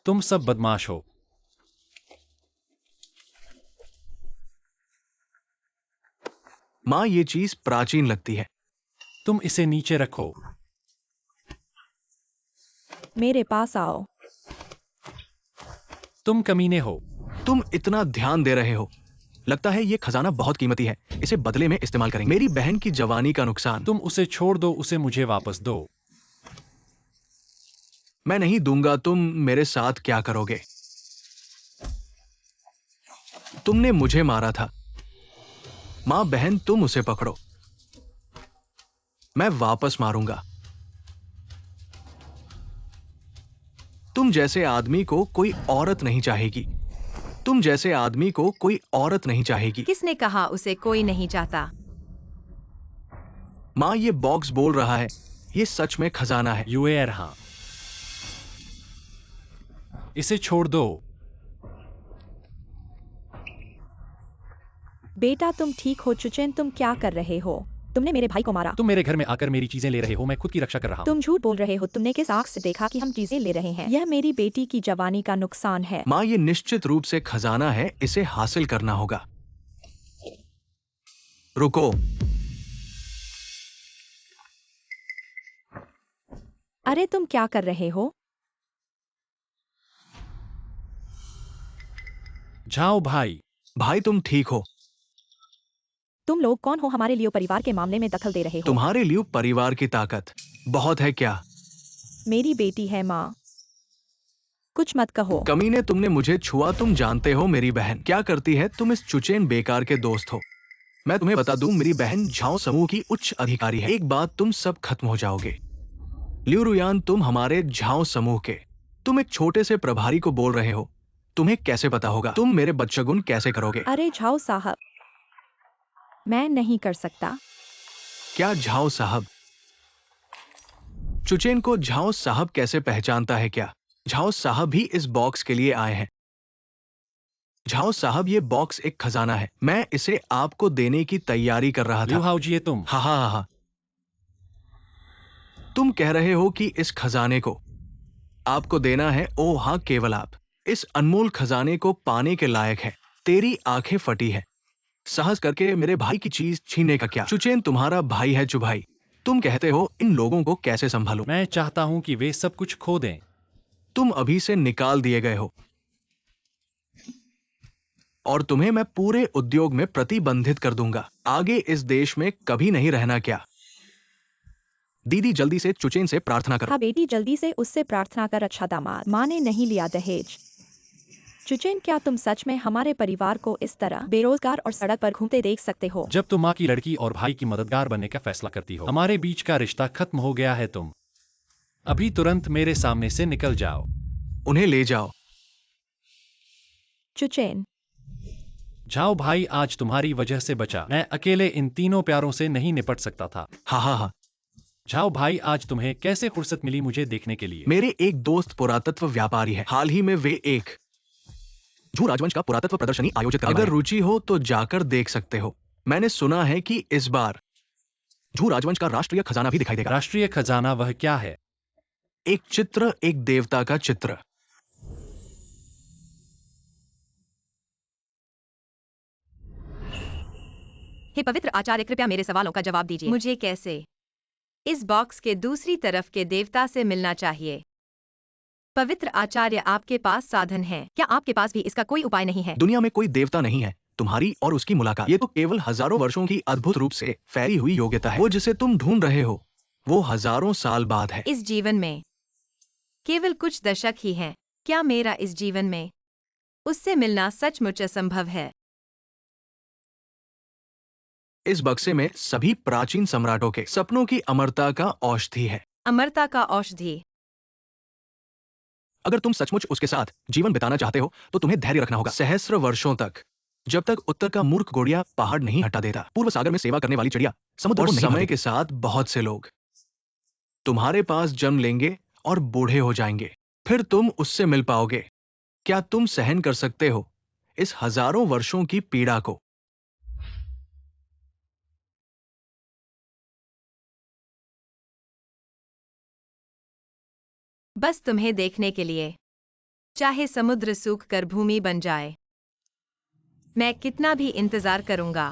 तुम सब बदमाश हो।
माँ, ये चीज प्राचीन लगती है।
तुम इसे नीचे रखो।
मेरे पास आओ।
तुम कमीने हो।
तुम इतना ध्यान दे रहे हो, लगता है ये खजाना बहुत कीमती है, इसे बदले में इस्तेमाल करेंगे। मेरी बहन की जवानी का नुकसान।
तुम उसे छोड़ दो, उसे मुझे वापस दो।
मैं नहीं दूंगा। तुम मेरे साथ क्या करोगे? तुमने मुझे मारा था। मां, बहन, तुम उसे पकड़ो, मैं वापस मारूंगा। तुम जैसे आदमी को कोई औरत नहीं चाहेगी। तुम जैसे आदमी को कोई औरत नहीं चाहेगी।
किसने कहा उसे कोई नहीं चाहता?
माँ, ये बॉक्स बोल रहा है ये सच में खजाना है।
यूएर, हाँ, इसे छोड़ दो।
बेटा तुम ठीक हो? चुचेन तुम क्या कर रहे हो? तुमने मेरे भाई को मारा।
तुम मेरे घर में आकर मेरी चीजें ले रहे हो, मैं खुद की रक्षा कर रहा हूँ।
तुम झूठ बोल रहे हो। तुमने किस आंख से देखा कि हम चीजें ले रहे हैं? यह मेरी बेटी की जवानी का नुकसान है।
माँ, ये निश्चित रूप से खजाना है, इसे हासिल करना होगा। रुको।
अरे तुम क्या कर रहे हो?
जाओ भाई।
भाई, तुम ठीक हो?
तुम लोग कौन हो? हमारे लिए परिवार के मामले में दखल दे रहे हो।
तुम्हारे लिए परिवार की ताकत बहुत है क्या?
मेरी बेटी है माँ, कुछ मत कहो।
कमीने, तुमने मुझे छुआ। तुम जानते हो मेरी बहन क्या करती है? तुम इस चुचेन बेकार के दोस्त हो। मैं तुम्हें बता दूं, मेरी बहन झाओ समूह की उच्च अधिकारी है। एक बात तुम सब खत्म हो जाओगे। लिu रुयान, तुम हमारे झाओ समूह के, तुम एक छोटे से प्रभारी को बोल रहे हो। तुम्हें कैसे पता होगा? तुम मेरे बदशगुन कैसे करोगे?
अरे झाओ साहब, मैं नहीं कर सकता।
क्या झाओ साहब? चुचेन को झाओ साहब कैसे पहचानता है क्या? झाओ साहब भी इस बॉक्स के लिए आए हैं। झाओ साहब, ये बॉक्स एक खजाना है, मैं इसे आपको देने की तैयारी कर रहा
लिu
था।
हाओ जी, ये तुम।
हा हा हा हा। तुम कह रहे हो कि इस खजाने को आपको देना है? ओ हाँ, केवल आप इस अनमोल खजाने को पाने के लायक है। तेरी आंखें फटी है। साहस करके मेरे भाई की चीज छीनने का क्या? चुचेन तुम्हारा भाई है चुभाई। तुम कहते हो इन लोगों को कैसे संभालूं?
मैं चाहता हूं कि वे सब कुछ खो दें।
तुम अभी से निकाल दिए गए हो और तुम्हें मैं पूरे उद्योग में प्रतिबंधित कर दूंगा। आगे इस देश में कभी नहीं रहना क्या? दीदी, जल्दी से चुचेन से प्रार्थना करो।
हाँ बेटी, जल्दी से उससे प्रार्थना कर। अच्छा दामाद, माँ ने नहीं लिया दहेज। चुचेन, क्या तुम सच में हमारे परिवार को इस तरह बेरोजगार और सड़क पर घूमते देख सकते हो?
जब तुम माँ की लड़की और भाई की मददगार बनने का फैसला करती हो, हमारे बीच का रिश्ता खत्म हो गया है। तुम अभी तुरंत मेरे सामने से निकल जाओ।
उन्हें ले जाओ।
चुचेन,
जाओ भाई, आज तुम्हारी वजह से बचा। मैं अकेले इन तीनों प्यारों से नहीं निपट सकता था।
हा हा हा।
जाओ भाई, आज तुम्हें कैसे फुर्सत मिली मुझे देखने के लिए?
मेरे एक दोस्त पुरातत्व व्यापारी है। हाल ही में वे एक झू राजवंश का पुरातत्व प्रदर्शनी आयोजित करने वाले हैं। अगर रुचि हो तो जाकर देख सकते हो। मैंने सुना है कि इस बार झू राजवंश का राष्ट्रीय खजाना भी दिखाई देगा।
राष्ट्रीय खजाना वह क्या है?
एक चित्र, एक देवता का चित्र।
हे पवित्र आचार्य, कृपया मेरे सवालों का जवाब दीजिए। मुझे कैसे इस बॉक्स के दूसरी तरफ के देवता से मिलना चाहिए? पवित्र आचार्य, आपके पास साधन है। क्या आपके पास भी इसका कोई उपाय नहीं है?
दुनिया में कोई देवता नहीं है। तुम्हारी और उसकी मुलाकात, ये तो केवल हजारों वर्षों की अद्भुत रूप से फैली हुई योग्यता है। वो जिसे तुम ढूंढ रहे हो वो हजारों साल बाद है।
इस जीवन में केवल कुछ दशक ही हैं। क्या मेरा इस जीवन में उससे मिलना सचमुच असंभव है?
इस बक्से में सभी प्राचीन सम्राटों के सपनों की अमरता का औषधि है।
अमरता का औषधि?
अगर तुम सचमुच उसके साथ जीवन बिताना चाहते हो तो तुम्हें धैर्य रखना होगा, सहस्र वर्षों तक, जब तक उत्तर का मूर्ख गोड़िया पहाड़ नहीं हटा देता। पूर्व सागर में सेवा करने वाली चिड़िया समुद्र को नहीं समय के साथ बहुत से लोग तुम्हारे पास जन्म लेंगे और बूढ़े हो जाएंगे। फिर तुम उससे मिल पाओगे। क्या तुम सहन कर सकते हो इस हजारों वर्षों की पीड़ा को?
बस तुम्हें देखने के लिए, चाहे समुद्र सूख कर भूमि बन जाए, मैं कितना भी इंतजार करूंगा।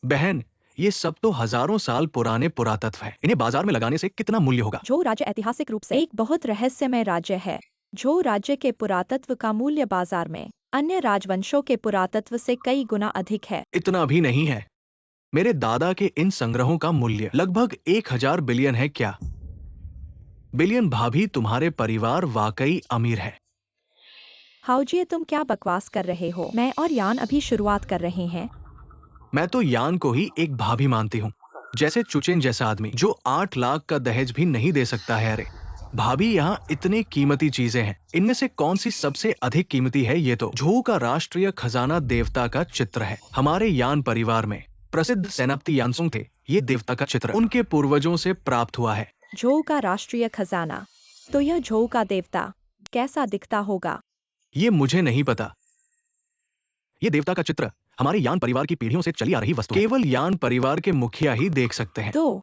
बहन, ये सब तो हजारों साल पुराने पुरातत्व है। इन्हें बाजार में लगाने से कितना मूल्य होगा?
झो राज्य ऐतिहासिक रूप से एक बहुत रहस्यमय राज्य है। झो राज्य के पुरातत्व का मूल्य बाजार में अन्य राजवंशों के पुरातत्व से कई गुना अधिक है।
इतना भी नहीं है। मेरे दादा के इन संग्रहों का मूल्य लगभग 1000 बिलियन है। क्या बिलियन? भाभी, तुम्हारे परिवार वाकई अमीर है।
हाउजी, तुम क्या बकवास कर रहे हो? मैं और यान अभी शुरुआत कर रहे हैं।
मैं तो यान को ही एक भाभी मानती हूँ, जैसे चुचेन जैसा आदमी जो 8 लाख का दहेज भी नहीं दे सकता है। अरे भाभी, यहाँ इतनी कीमती चीजें हैं, इनमें से कौन सी सबसे अधिक कीमती है? ये तो झू का राष्ट्रीय खजाना देवता का चित्र है। हमारे यान परिवार में प्रसिद्ध सेनापति यानसुंग थे। ये देवता का चित्र उनके पूर्वजों से प्राप्त हुआ है।
झोऊ का राष्ट्रीय खजाना। तो यह झोऊ का देवता कैसा दिखता होगा?
ये मुझे नहीं पता। ये देवता का चित्र हमारे यान परिवार की पीढ़ियों से चली आ रही वस्तु है। केवल यान परिवार के मुखिया ही देख सकते हैं।
तो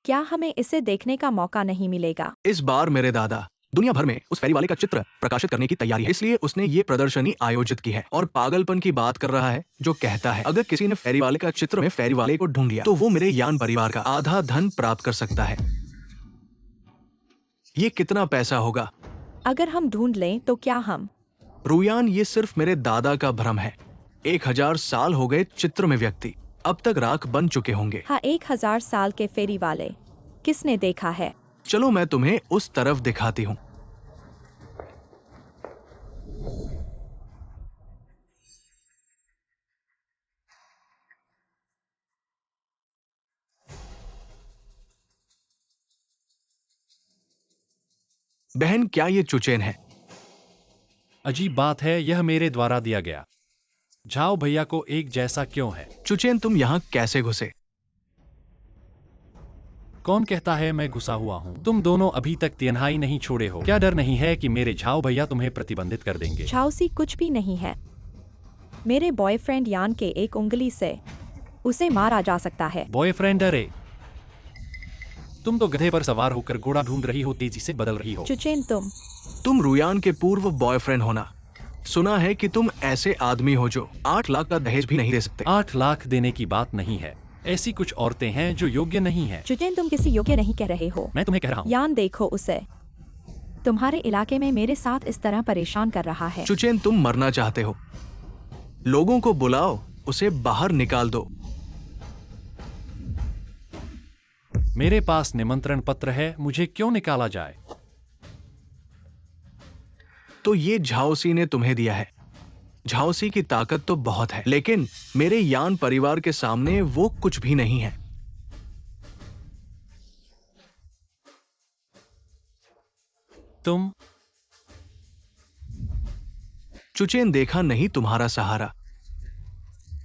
क्या हमें इसे देखने का मौका नहीं मिलेगा?
इस बार मेरे दादा दुनिया भर में उस फेरी वाले का चित्र प्रकाशित करने की तैयारी है, इसलिए उसने ये प्रदर्शनी आयोजित की है। और पागलपन की बात कर रहा है जो कहता है अगर किसी ने फेरी वाले का चित्र में फेरी वाले को ढूंढ लिया तो वो मेरे यान परिवार का आधा धन प्राप्त कर सकता है। ये कितना पैसा होगा?
अगर हम ढूंढ लें तो क्या हम?
रुयान, ये सिर्फ मेरे दादा का भ्रम है। 1000 साल हो गए चित्र में व्यक्ति अब तक राख बन चुके होंगे।
हाँ, 1000 साल के फेरी वाले किसने देखा है?
चलो मैं तुम्हें उस तरफ दिखाती हूँ। बहन, क्या ये चुचेन है?
अजीब बात है, यह मेरे द्वारा दिया गया। झाओ भैया को एक जैसा क्यों है?
चुचेन, तुम यहाँ कैसे घुसे?
कौन कहता है मैं घुसा हुआ हूँ? तुम दोनों अभी तक तिनहाई नहीं छोड़े हो। क्या डर नहीं है कि मेरे झाओ भैया तुम्हें प्रतिबंधित कर देंगे?
झाओसी कुछ भी नहीं है। मेरे बॉयफ्रेंड यान के एक उंगली से उसे मारा जा सकता है।
बॉयफ्रेंड? अरे तुम तो गधे पर सवार होकर घोड़ा ढूंढ रही हो, तेजी से बदल रही हो।
चुचेन,
तुम रुयान के पूर्व बॉयफ्रेंड होना। सुना है कि तुम ऐसे आदमी हो जो 8 लाख का दहेज भी नहीं दे सकते।
8 लाख देने की बात नहीं है, ऐसी कुछ औरतें हैं जो योग्य नहीं है।
चुचेन, तुम किसी योग्य नहीं कह रहे हो।
मैं तुम्हें कह रहा हूँ।
यान, देखो उसे। तुम्हारे इलाके में मेरे साथ इस तरह परेशान कर रहा है।
चुचेन, तुम मरना चाहते हो? लोगों को बुलाओ, उसे बाहर निकाल दो।
मेरे पास निमंत्रण पत्र है, मुझे क्यों निकाला जाए?
तो ये झाओसी ने तुम्हें दिया है। झाओसी की ताकत तो बहुत है, लेकिन मेरे यान परिवार के सामने वो कुछ भी नहीं है।
तुम
चुचेन, देखा नहीं तुम्हारा सहारा।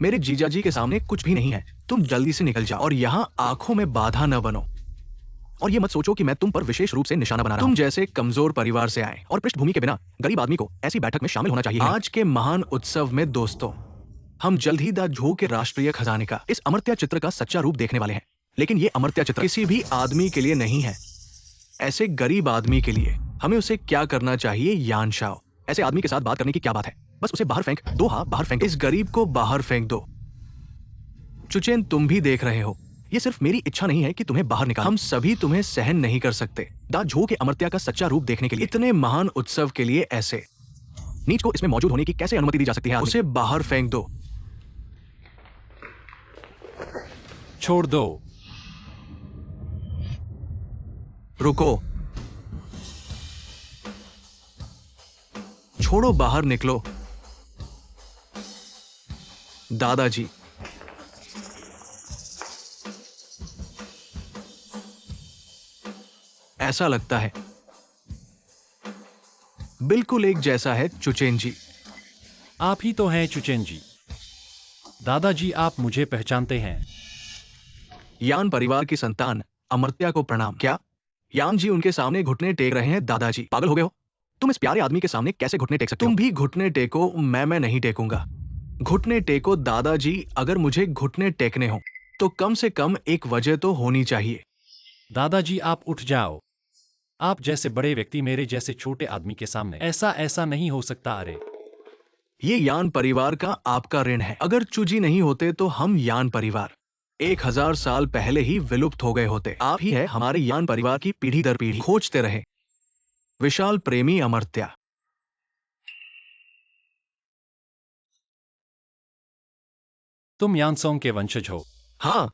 मेरे जीजाजी के सामने कुछ भी नहीं है। तुम जल्दी से निकल जाओ और यहाँ आंखों में बाधा न बनो। और ये मत सोचो कि मैं तुम पर विशेष रूप से निशाना बना रहा हूं। तुम जैसे कमजोर परिवार से आए और पृष्ठभूमि के बिना गरीब आदमी को ऐसी बैठक में शामिल होना चाहिए। आज के महान उत्सव में दोस्तों, हम जल्द ही द झू के राष्ट्रीय खजाने का इस अमर्त्य चित्र का सच्चा रूप देखने वाले हैं। लेकिन ये अमर्त्य चित्र किसी भी आदमी के लिए नहीं है, ऐसे गरीब आदमी के लिए। हमें उसे क्या करना चाहिए? यान शाओ, ऐसे आदमी के साथ बात करने की क्या बात है? बस उसे बाहर फेंक दो। हाँ, बाहर फेंक दो। इस गरीब को बाहर फेंक दो। चुचेन, तुम भी देख रहे हो, ये सिर्फ मेरी इच्छा नहीं है कि तुम्हें बाहर निकाल। हम सभी तुम्हें सहन नहीं कर सकते। द झू के अमर्त्य का सच्चा रूप देखने के लिए, इतने महान उत्सव के लिए ऐसे नीच को इसमें मौजूद होने की कैसे अनुमति दी जा सकती है? उसे बाहर फेंक दो।
छोड़ दो।
रुको, छोड़ो, बाहर निकलो। दादाजी, ऐसा लगता है बिल्कुल एक जैसा है। चुचेन जी,
आप ही तो हैं चुचेन जी। दादाजी, आप मुझे पहचानते हैं?
यान परिवार की संतान अमर्त्या को प्रणाम। क्या यान जी उनके सामने घुटने टेक रहे हैं? दादाजी, पागल हो गए हो? तुम इस प्यारे आदमी के सामने कैसे घुटने टेक सकते हो? तुम भी घुटने टेको। मैं नहीं टेकूंगा। घुटने टेको दादाजी। अगर मुझे घुटने टेकने हो तो कम से कम एक वजह तो होनी चाहिए।
दादाजी, आप उठ जाओ। आप जैसे बड़े व्यक्ति मेरे जैसे छोटे आदमी के सामने ऐसा नहीं हो सकता। अरे,
ये यान परिवार का आपका ऋण है। अगर चुजी नहीं होते तो हम यान परिवार 1000 साल पहले ही विलुप्त हो गए होते। आप ही है हमारे यान परिवार की पीढ़ी दर पीढ़ी खोजते रहे। विशाल प्रेमी अमर्त्या।
तुम यानसोंग के वंशज हो?
हाँ।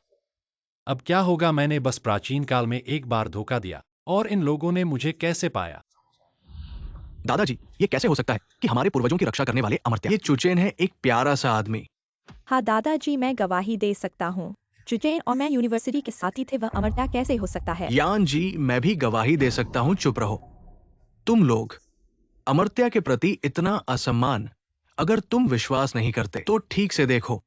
अब क्या होगा? मैंने बस प्राचीन काल में एक बार धोखा दिया और इन लोगों ने मुझे कैसे पाया?
दादाजी, ये कैसे हो सकता है कि हमारे पूर्वजों की रक्षा करने वाले अमर्त्या? ये चुचेन है, एक प्यारा सा आदमी।
हाँ दादाजी, मैं गवाही दे सकता हूँ। चुचेन और मैं यूनिवर्सिटी के साथी थे, वह अमर्त्या कैसे हो सकता है?
यान जी, मैं भी गवाही दे सकता हूँ। चुप रहो। तुम लोग अमर्त्य के प्रति इतना असम्मान, अगर तुम विश्वास नहीं करते तो ठीक से देखो।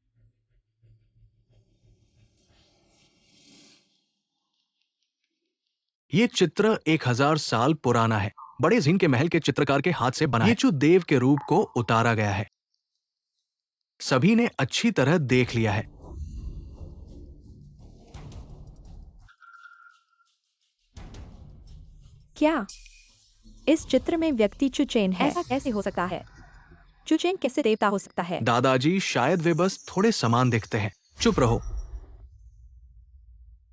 ये चित्र 1000 साल पुराना है। बड़े जिन के महल के चित्रकार के हाथ से बना है। ये देव के रूप को उतारा गया है। सभी ने अच्छी तरह देख लिया है।
क्या इस चित्र में व्यक्ति चुचेन है? ऐसा कैसे हो सकता है? चुचेन कैसे देवता हो सकता है?
दादाजी, शायद वे बस थोड़े समान दिखते हैं। चुप रहो।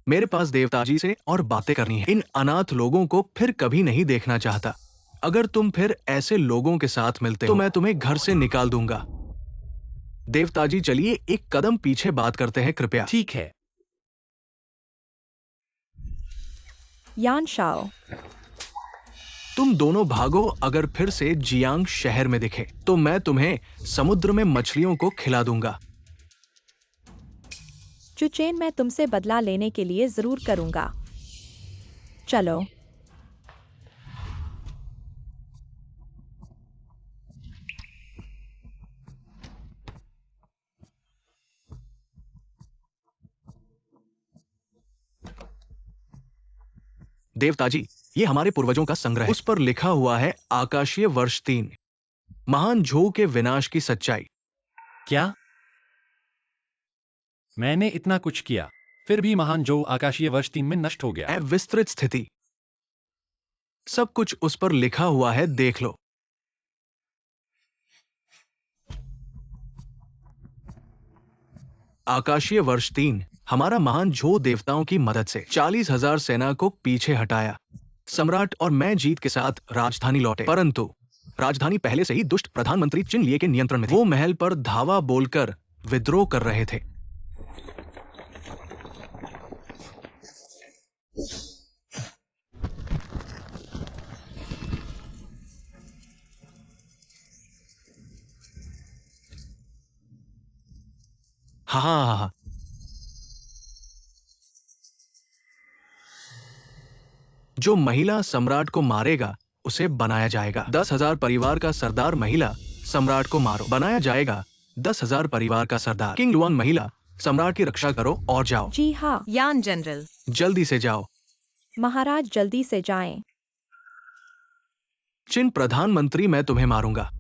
मेरे पास देवताजी से और बातें करनी है। इन अनाथ लोगों को फिर कभी नहीं देखना चाहता। अगर तुम फिर ऐसे लोगों के साथ मिलते हो तो मैं तुम्हें घर से निकाल दूंगा। देवताजी, चलिए एक कदम पीछे बात करते हैं कृपया।
ठीक है।
यान शाओ,
तुम दोनों भागो। अगर फिर से जियांग शहर में दिखे तो मैं तुम्हें समुद्र में मछलियों को खिला दूंगा।
चुचेन, मैं तुमसे बदला लेने के लिए जरूर करूंगा। चलो।
देवताजी, ये हमारे पूर्वजों का संग्रह है। उस पर लिखा हुआ है आकाशीय वर्ष 3, महान झोऊ के विनाश की सच्चाई।
क्या? मैंने इतना कुछ किया, फिर भी महान जो आकाशीय वर्ष 3 में नष्ट हो गया।
विस्तृत स्थिति, सब कुछ उस पर लिखा हुआ है, देख लो। आकाशीय वर्ष 3, हमारा महान झो देवताओं की मदद से 40,000 सेना को पीछे हटाया। सम्राट और मैं जीत के साथ राजधानी लौटे, परंतु राजधानी पहले से ही दुष्ट प्रधानमंत्री चिन लिए के नियंत्रण में थी। वो महल पर धावा बोलकर विद्रोह कर रहे थे। हाँ, जो महिला सम्राट को मारेगा उसे बनाया जाएगा। 10,000 परिवार का सरदार महिला सम्राट को मारो, बनाया जाएगा 10,000 परिवार का सरदार। किंग लुआन, महिला सम्राट की रक्षा करो और जाओ।
जी हाँ
यान जनरल।
जल्दी से जाओ।
महाराज, जल्दी से जाएं।
चिन प्रधानमंत्री, मैं तुम्हें मारूंगा।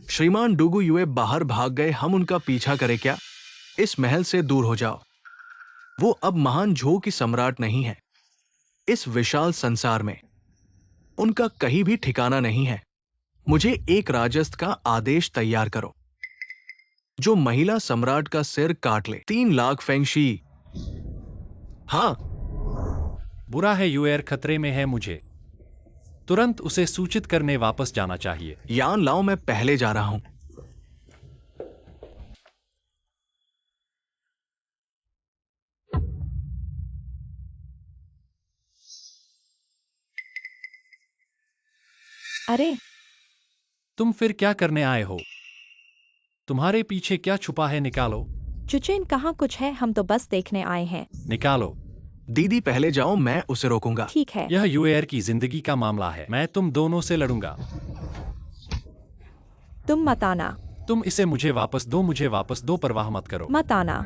श्रीमान डुगु युए बाहर भाग गए, हम उनका पीछा करें क्या? इस महल से दूर हो जाओ। वो अब महान झो की सम्राट नहीं है। इस विशाल संसार में उनका कहीं भी ठिकाना नहीं है। मुझे एक राजस्व का आदेश तैयार करो जो महिला सम्राट का सिर काट ले। 3 लाख फेंगशी। हाँ,
बुरा है, यूएर खतरे में है। मुझे तुरंत उसे सूचित करने वापस जाना चाहिए।
यान लाओ, मैं पहले जा रहा हूं।
अरे,
तुम फिर क्या करने आए हो? तुम्हारे पीछे क्या छुपा है? निकालो।
चुचेन, कहाँ कुछ है, हम तो बस देखने आए हैं।
निकालो।
दीदी पहले जाओ, मैं उसे रोकूंगा।
ठीक है।
यह यूएर की जिंदगी का मामला है। मैं तुम दोनों से लड़ूंगा।
तुम मत आना।
तुम इसे मुझे वापस दो, मुझे वापस दो, परवाह मत करो।
मत आना।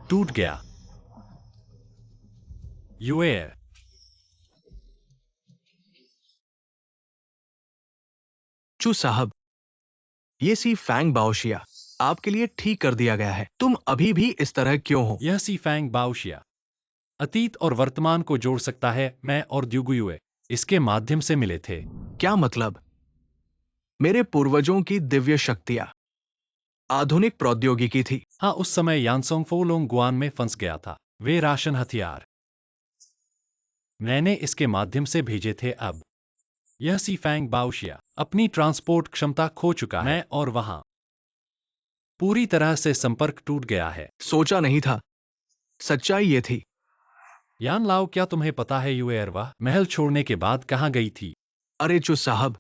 टूट गया। यूएर,
चू साहब, ये सी फैंग बाओशिया आपके लिए ठीक कर दिया गया है। तुम अभी भी इस तरह क्यों हो?
यह सी फैंग बाओशिया अतीत और वर्तमान को जोड़ सकता है। मैं और द्युगुयुए इसके माध्यम से मिले थे।
क्या मतलब? मेरे पूर्वजों की दिव्य शक्तियां आधुनिक प्रौद्योगिकी थी।
हाँ, उस समय यानसोंग फोलोंग गुआन में फंस गया था। वे राशन हथियार मैंने इसके माध्यम से भेजे थे। अब यह सीफैंग बाओशिया अपनी ट्रांसपोर्ट क्षमता खो चुका है। मैं और वहां पूरी तरह से संपर्क टूट गया है।
सोचा नहीं था, सच्चाई ये थी।
यान लाओ, क्या तुम्हें पता है युएरवा महल छोड़ने के बाद कहाँ गई थी?
अरे चु साहब,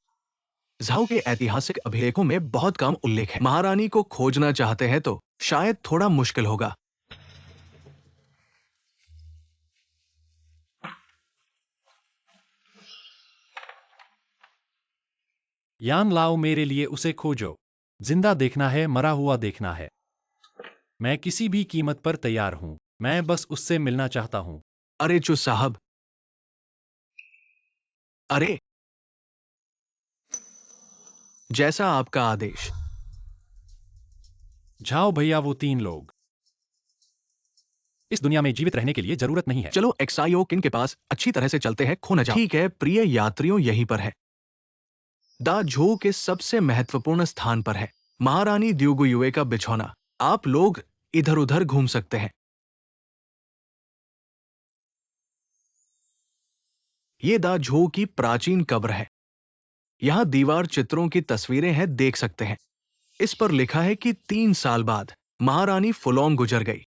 झाओ के ऐतिहासिक अभिलेखों में बहुत कम उल्लेख है। महारानी को खोजना चाहते हैं तो शायद थोड़ा मुश्किल होगा।
यान लाओ, मेरे लिए उसे खोजो। जिंदा देखना है, मरा हुआ देखना है। मैं किसी भी कीमत पर तैयार हूं। मैं बस उससे मिलना चाहता हूं।
अरे चु साहब, अरे जैसा आपका आदेश।
जाओ भैया, वो 3 लोग इस दुनिया में जीवित रहने के लिए जरूरत नहीं है।
चलो एक्साइओ किन के पास अच्छी तरह से चलते हैं, खो न जाओ। ठीक है प्रिय यात्रियों, यहीं पर है। दा झो के सबसे महत्वपूर्ण स्थान पर है महारानी द्यूगुयुए का बिछौना। आप लोग इधर उधर घूम सकते हैं। ये दा झो की प्राचीन कब्र है। यहां दीवार चित्रों की तस्वीरें हैं, देख सकते हैं। इस पर लिखा है कि 3 साल बाद महारानी फुलोंग गुजर गई।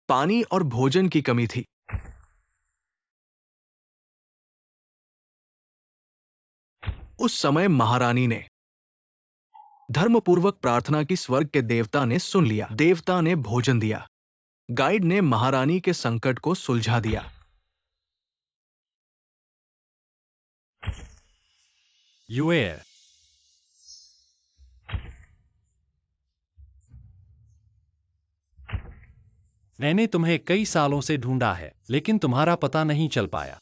पानी और भोजन की कमी थी। उस समय महारानी ने धर्मपूर्वक प्रार्थना की, स्वर्ग के देवता ने सुन लिया। देवता ने भोजन दिया। गाइड ने महारानी के संकट को सुलझा दिया।
युएर, मैंने तुम्हें कई सालों से ढूंढा है, लेकिन तुम्हारा पता नहीं चल पाया।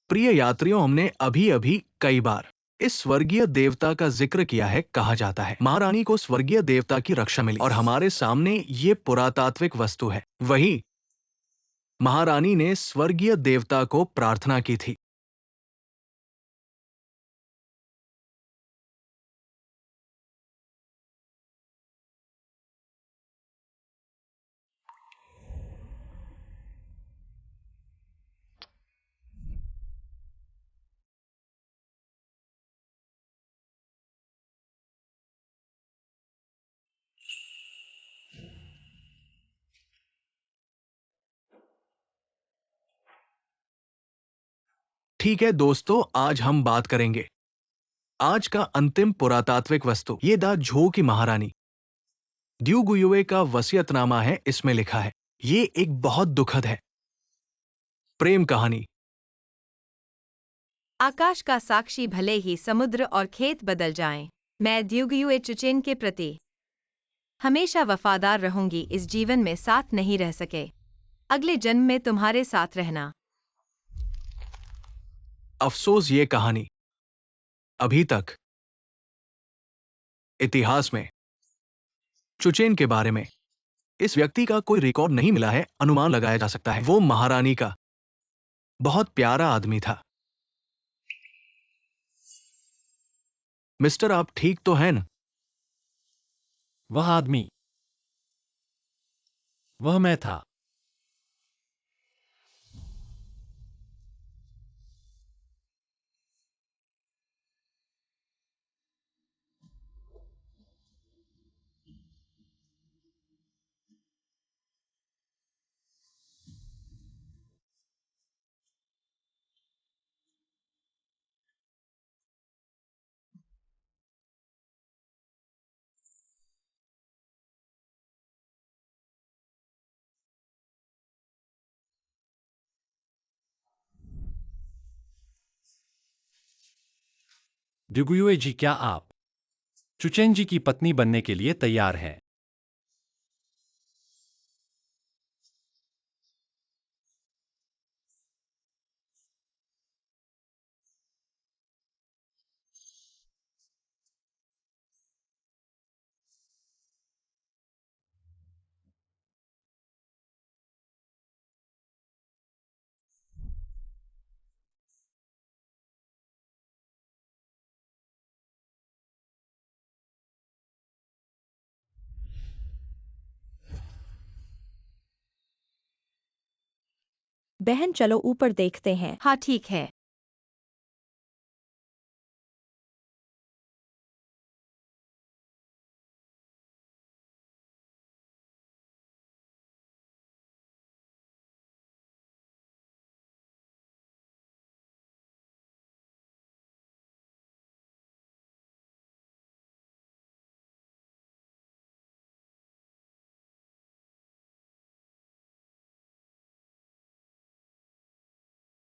प्रिय यात्रियों, हमने अभी अभी कई बार इस स्वर्गीय देवता का जिक्र किया है। कहा जाता है महारानी को स्वर्गीय देवता की रक्षा मिली और हमारे सामने ये पुरातात्विक वस्तु है। वही महारानी ने स्वर्गीय देवता को प्रार्थना की थी। ठीक है दोस्तों, आज हम बात करेंगे आज का अंतिम पुरातात्विक वस्तु, ये दा झो की महारानी द्यूगुयुए का वसीयतनामा है। इसमें लिखा है, ये एक बहुत दुखद है प्रेम कहानी।
आकाश का साक्षी, भले ही समुद्र और खेत बदल जाएं, मैं द्यूगयुए चुचेन के प्रति हमेशा वफादार रहूंगी। इस जीवन में साथ नहीं रह सके, अगले जन्म में तुम्हारे साथ रहना।
अफसोस, ये कहानी अभी तक इतिहास में चुचेन के बारे में इस व्यक्ति का कोई रिकॉर्ड नहीं मिला है। अनुमान लगाया जा सकता है वो महारानी का बहुत प्यारा आदमी था। मिस्टर, आप ठीक तो हैं न?
वह आदमी, वह मैं था। ड्यूगुयुए जी, क्या आप चुचेन जी की पत्नी बनने के लिए तैयार हैं?
बहन चलो ऊपर देखते हैं।
हाँ ठीक है।